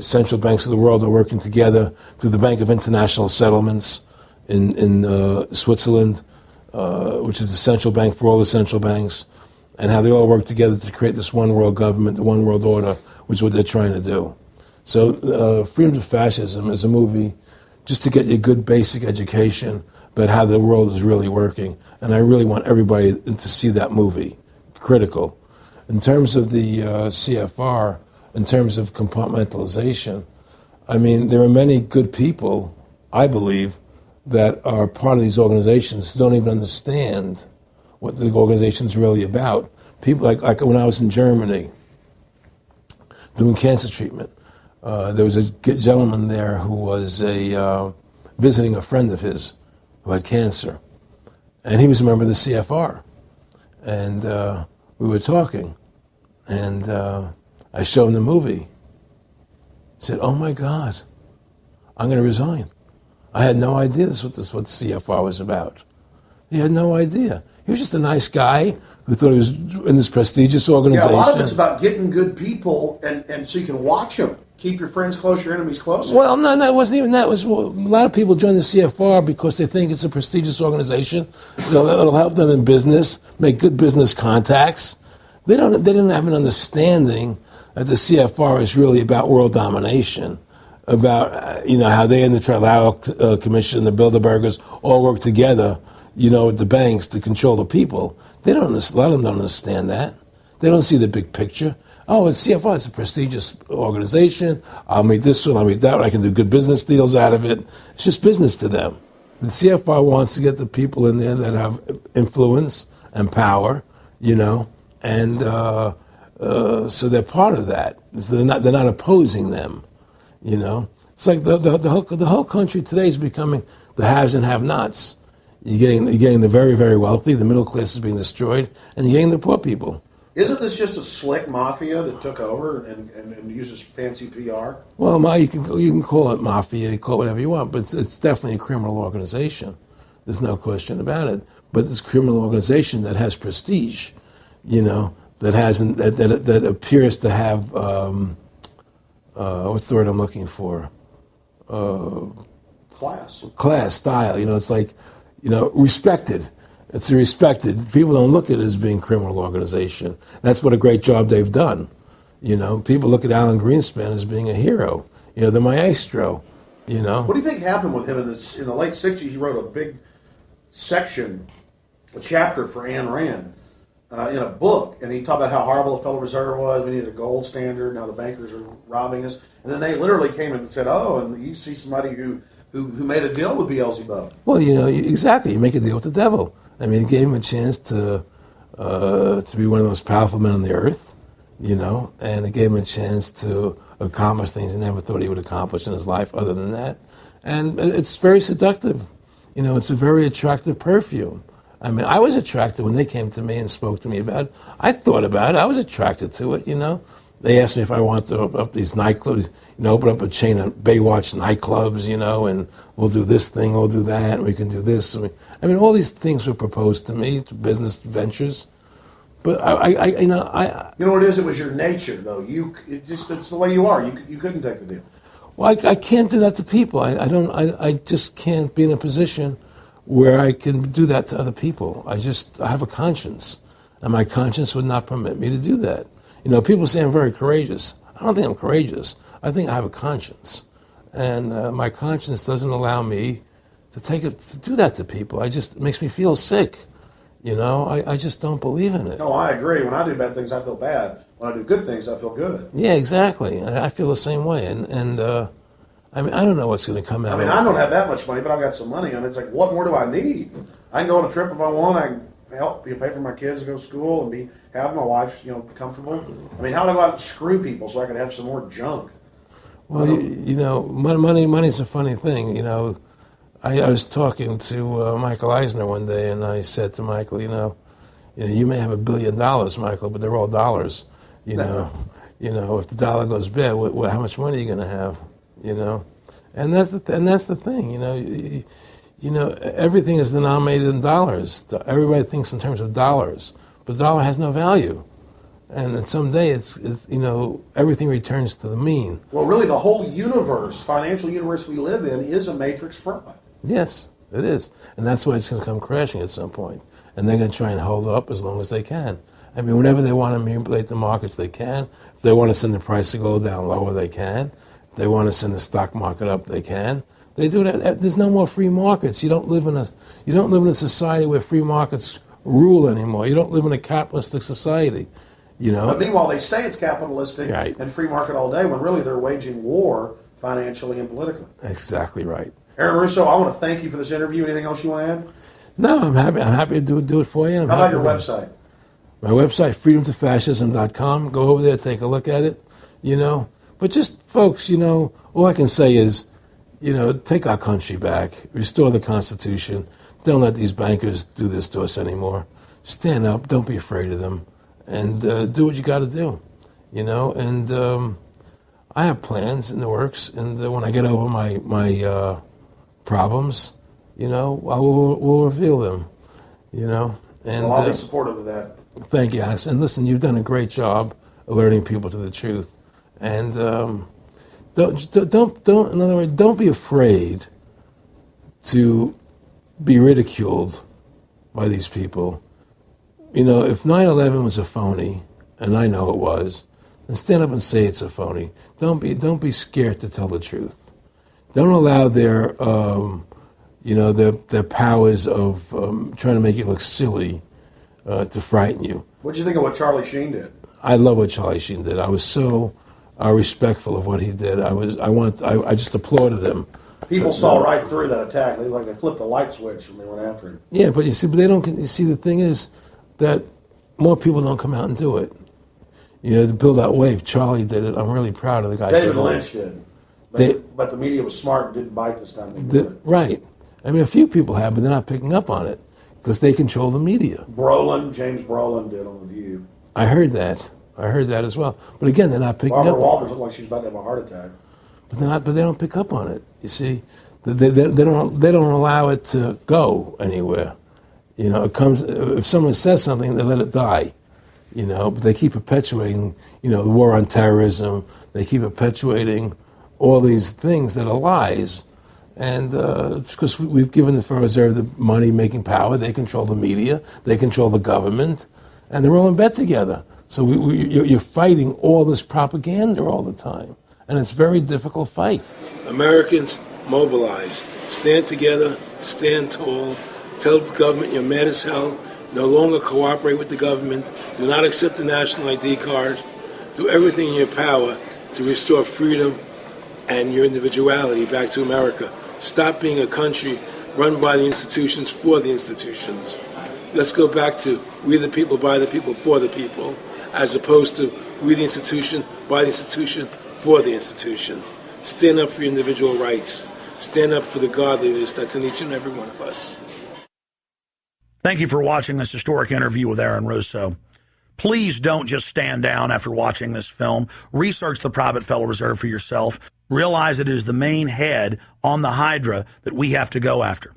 S1: central banks of the world are working together through the Bank of International Settlements in Switzerland, which is the central bank for all the central banks, and how they all work together to create this one world government, the one world order, which is what they're trying to do. So Freedom to Fascism is a movie just to get you a good basic education about how the world is really working. And I really want everybody to see that movie. Critical. In terms of the CFR, in terms of compartmentalization, I mean, there are many good people, I believe, that are part of these organizations who don't even understand what the organization's really about. People like when I was in Germany doing cancer treatment, there was a gentleman there who was visiting a friend of his who had cancer, and he was a member of the CFR, and we were talking, and I showed him the movie. He said, "Oh my God, I'm going to resign. I had no idea this was what the CFR was about." He had no idea. He was just a nice guy who thought he was in this prestigious organization.
S4: Yeah, a lot of it's about getting good people, and so you can watch them. Keep your friends close, your enemies close.
S1: Well, no, it wasn't even that. It was, well, a lot of people join the CFR because they think it's a prestigious organization. It'll help them in business, make good business contacts. They didn't have an understanding that the CFR is really about world domination, about how they and the Trilateral Commission, the Bilderbergers, all work together, with the banks to control the people. A lot of them don't understand that. They don't see the big picture. Oh, it's CFR, it's a prestigious organization. I'll meet this one, I'll meet that one. I can do good business deals out of it. It's just business to them. The CFR wants to get the people in there that have influence and power, and so they're part of that. So they're not opposing them, It's like the whole country today is becoming the haves and have-nots. You're getting the very, very wealthy, the middle class is being destroyed, and you're getting the poor people.
S4: Isn't this just a slick mafia that took over and uses fancy PR?
S1: Well, you can call it mafia, you call it whatever you want, but it's definitely a criminal organization. There's no question about it. But it's a criminal organization that has prestige, that appears to have what's the word I'm looking for? Class, style. It's like, respected. It's respected. People don't look at it as being a criminal organization. That's what a great job they've done. People look at Alan Greenspan as being a hero. The maestro.
S4: What do you think happened with him in the late '60s? He wrote a big section, a chapter for Ayn Rand in a book, and he talked about how horrible the Federal Reserve was. We needed a gold standard. Now the bankers are robbing us. And then they literally came and said, "Oh, and you see somebody who made a deal with Beelzebub."
S1: Well, exactly. You make a deal with the devil. I mean, it gave him a chance to be one of the most powerful men on the earth, and it gave him a chance to accomplish things he never thought he would accomplish in his life other than that. And it's very seductive. It's a very attractive perfume. I mean, I was attracted when they came to me and spoke to me about it. I thought about it. I was attracted to it, They asked me if I wanted to open up these nightclubs, open up a chain of Baywatch nightclubs, and we'll do this thing, we'll do that, and we can do this. I mean, all these things were proposed to me, business ventures. But
S4: you know what it is? It was your nature, though. It's the way you are. You couldn't take the deal.
S1: Well, I can't do that to people. I just can't be in a position where I can do that to other people. I have a conscience, and my conscience would not permit me to do that. People say I'm very courageous. I don't think I'm courageous. I think I have a conscience. And my conscience doesn't allow me to do that to people. It makes me feel sick. I just don't believe in it.
S4: No, I agree. When I do bad things, I feel bad. When I do good things, I feel good.
S1: Yeah, exactly. I feel the same way. And I mean, I don't know what's going to come out.
S4: I mean, I don't have that much money, but I've got some money. And it's like, what more do I need? I can go on a trip if I want. I can help pay for my kids to go to school and have my wife, comfortable. I mean, how do I go out and screw people so I can have some more junk?
S1: Well, money's a funny thing. I was talking to Michael Eisner one day, and I said to Michael, you may have $1 billion, Michael, but they're all dollars. If the dollar goes bad, how much money are you going to have? you know, and that's the thing, you know. You know, everything is denominated in dollars. Everybody thinks in terms of dollars, but the dollar has no value. And then someday it's you know, everything returns to the mean.
S4: Well, really, the whole universe, financial universe we live in, is a matrix fraud.
S1: Yes, it is. And that's why it's going to come crashing at some point. And they're going to try and hold it up as long as they can. I mean, whenever they want to manipulate the markets, they can. If they want to send the price to go down lower, they can. If they want to send the stock market up, they can. They do that. There's no more free markets. You don't live in a society where free markets rule anymore. You don't live in a capitalistic society. You know?
S4: But meanwhile, they say it's capitalistic
S1: right.
S4: and free market all day, when really they're waging war financially and politically.
S1: Exactly right.
S4: Aaron Russo, I want to thank you for this interview. Anything else you want to add?
S1: No, I'm happy to do it for you.
S4: How about your website?
S1: My website, freedomtofascism.com. Go over there, take a look at it, you know. But just, folks, you know, all I can say is, you know, take our country back, restore the Constitution. Don't let these bankers do this to us anymore. Stand up, don't be afraid of them, and do what you got to do, you know. And I have plans in the works, and when I get over my problems, you know, we'll reveal them, you know. And
S4: well, I'll be supportive of that.
S1: Thank you, Alex. And listen, you've done a great job alerting people to the truth. And don't. In other words, don't be afraid to be ridiculed by these people. You know, if 9/11 was a phony, and I know it was, then stand up and say it's a phony. Don't be scared to tell the truth. Don't allow their their powers of trying to make you look silly to frighten you.
S4: What do you think of what Charlie Sheen did?
S1: I love what Charlie Sheen did. I was so respectful of what he did. I just applauded him.
S4: People saw right through that attack. They flipped a light switch when they went after him.
S1: Yeah, but they don't. You see, the thing is that more people don't come out and do it. You know, to build that wave. Charlie did it. I'm really proud of the guy.
S4: David Lynch did. But the media was smart and didn't bite this time.
S1: Right. I mean, a few people have, but they're not picking up on it because they control the media.
S4: James Brolin did on The View.
S1: I heard that as well. But again, they're not picking
S4: Barbara
S1: up.
S4: Walters looked like she was about to have a heart attack.
S1: But they don't pick up on it. You see, they don't allow it to go anywhere. You know, it comes if someone says something, they let it die. You know, but they keep perpetuating, you know, the war on terrorism. They keep perpetuating all these things that are lies. And because we've given the Federal Reserve the money-making power, they control the media, they control the government, and they're all in bed together. So you're fighting all this propaganda all the time, and it's a very difficult fight. Americans, mobilize. Stand together, stand tall. Tell the government you're mad as hell. No longer cooperate with the government. Do not accept the national ID card. Do everything in your power to restore freedom and your individuality back to America. Stop being a country run by the institutions for the institutions. Let's go back to we the people, by the people, for the people, as opposed to we the institution, by the institution, for the institution. Stand up for your individual rights. Stand up for the godliness that's in each and every one of us.
S2: Thank you for watching this historic interview with Aaron Russo. Please don't just stand down after watching this film. Research the private Federal Reserve for yourself. Realize it is the main head on the Hydra that we have to go after.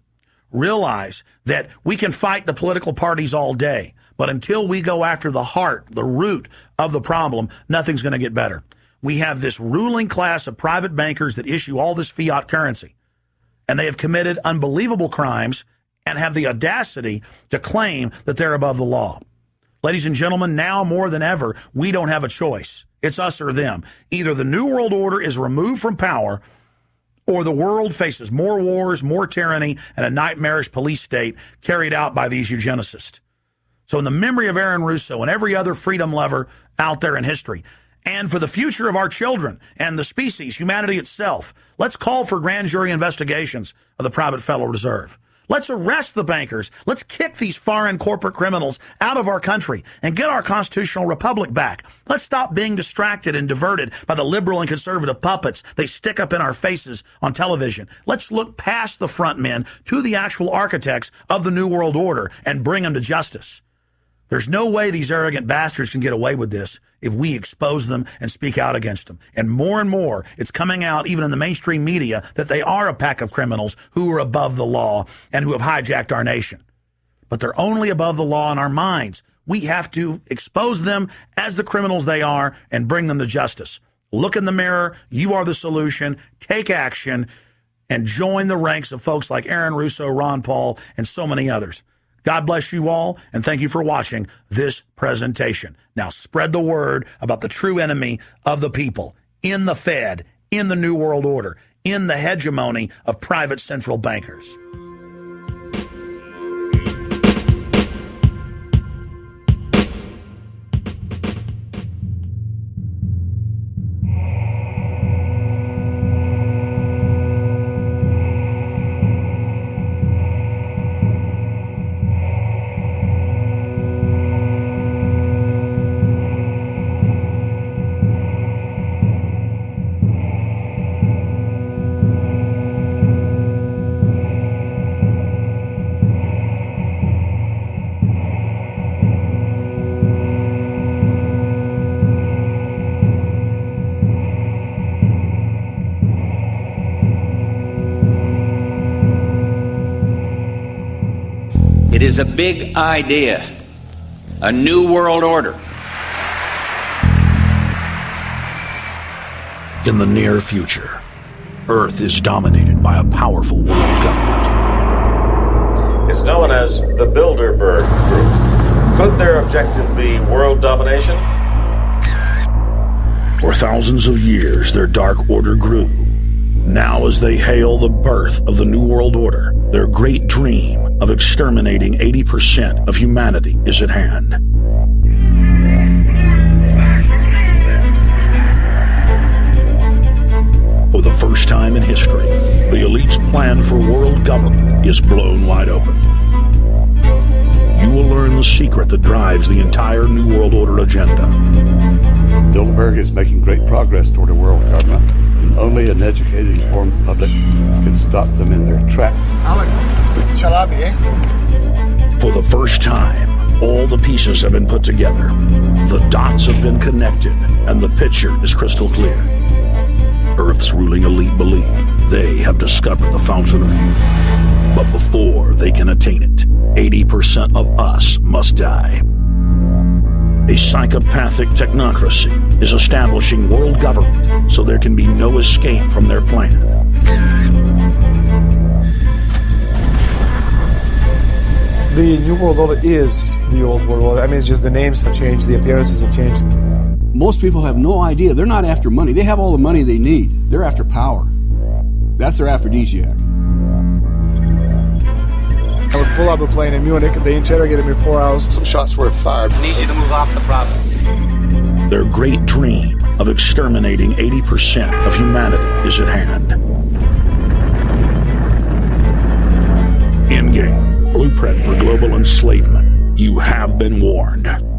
S2: Realize that we can fight the political parties all day, but until we go after the heart, the root of the problem, nothing's going to get better. We have this ruling class of private bankers that issue all this fiat currency, and they have committed unbelievable crimes and have the audacity to claim that they're above the law. Ladies and gentlemen, now more than ever, we don't have a choice. It's us or them. Either the New World Order is removed from power, or the world faces more wars, more tyranny, and a nightmarish police state carried out by these eugenicists. So in the memory of Aaron Russo and every other freedom lover out there in history, and for the future of our children and the species, humanity itself, let's call for grand jury investigations of the private Federal Reserve. Let's arrest the bankers. Let's kick these foreign corporate criminals out of our country and get our constitutional republic back. Let's stop being distracted and diverted by the liberal and conservative puppets they stick up in our faces on television. Let's look past the front men to the actual architects of the New World Order and bring them to justice. There's no way these arrogant bastards can get away with this if we expose them and speak out against them. And more, it's coming out even in the mainstream media that they are a pack of criminals who are above the law and who have hijacked our nation. But they're only above the law in our minds. We have to expose them as the criminals they are and bring them to justice. Look in the mirror. You are the solution. Take action and join the ranks of folks like Aaron Russo, Ron Paul, and so many others. God bless you all, and thank you for watching this presentation. Now spread the word about the true enemy of the people in the Fed, in the New World Order, in the hegemony of private central bankers.
S5: It is a big idea, a new world order.
S2: In the near future, Earth is dominated by a powerful world government.
S6: It's known as the Bilderberg Group. Could their objective be world domination?
S2: For thousands of years, their dark order grew. Now, as they hail the birth of the New World Order, their great dream of exterminating 80% of humanity is at hand. For the first time in history, the elite's plan for world government is blown wide open. You will learn the secret that drives the entire New World Order agenda.
S7: Bilderberg is making great progress toward a world government, and only an educated, informed public can stop them in their tracks.
S3: Alex, it's Chalabi, eh?
S2: For the first time, all the pieces have been put together. The dots have been connected, and the picture is crystal clear. Earth's ruling elite believe they have discovered the fountain of youth. But before they can attain it, 80% of us must die. A psychopathic technocracy is establishing world government so there can be no escape from their plan.
S3: The New World Order is the old world order. I mean, it's just the names have changed, the appearances have changed.
S8: Most people have no idea. They're not after money. They have all the money they need. They're after power. That's their aphrodisiac.
S3: I was pulled out of a plane in Munich. They interrogated me 4 hours.
S7: Some shots were fired.
S5: I need you to move off the property.
S2: Their great dream of exterminating 80% of humanity is at hand. Endgame, blueprint for global enslavement. You have been warned.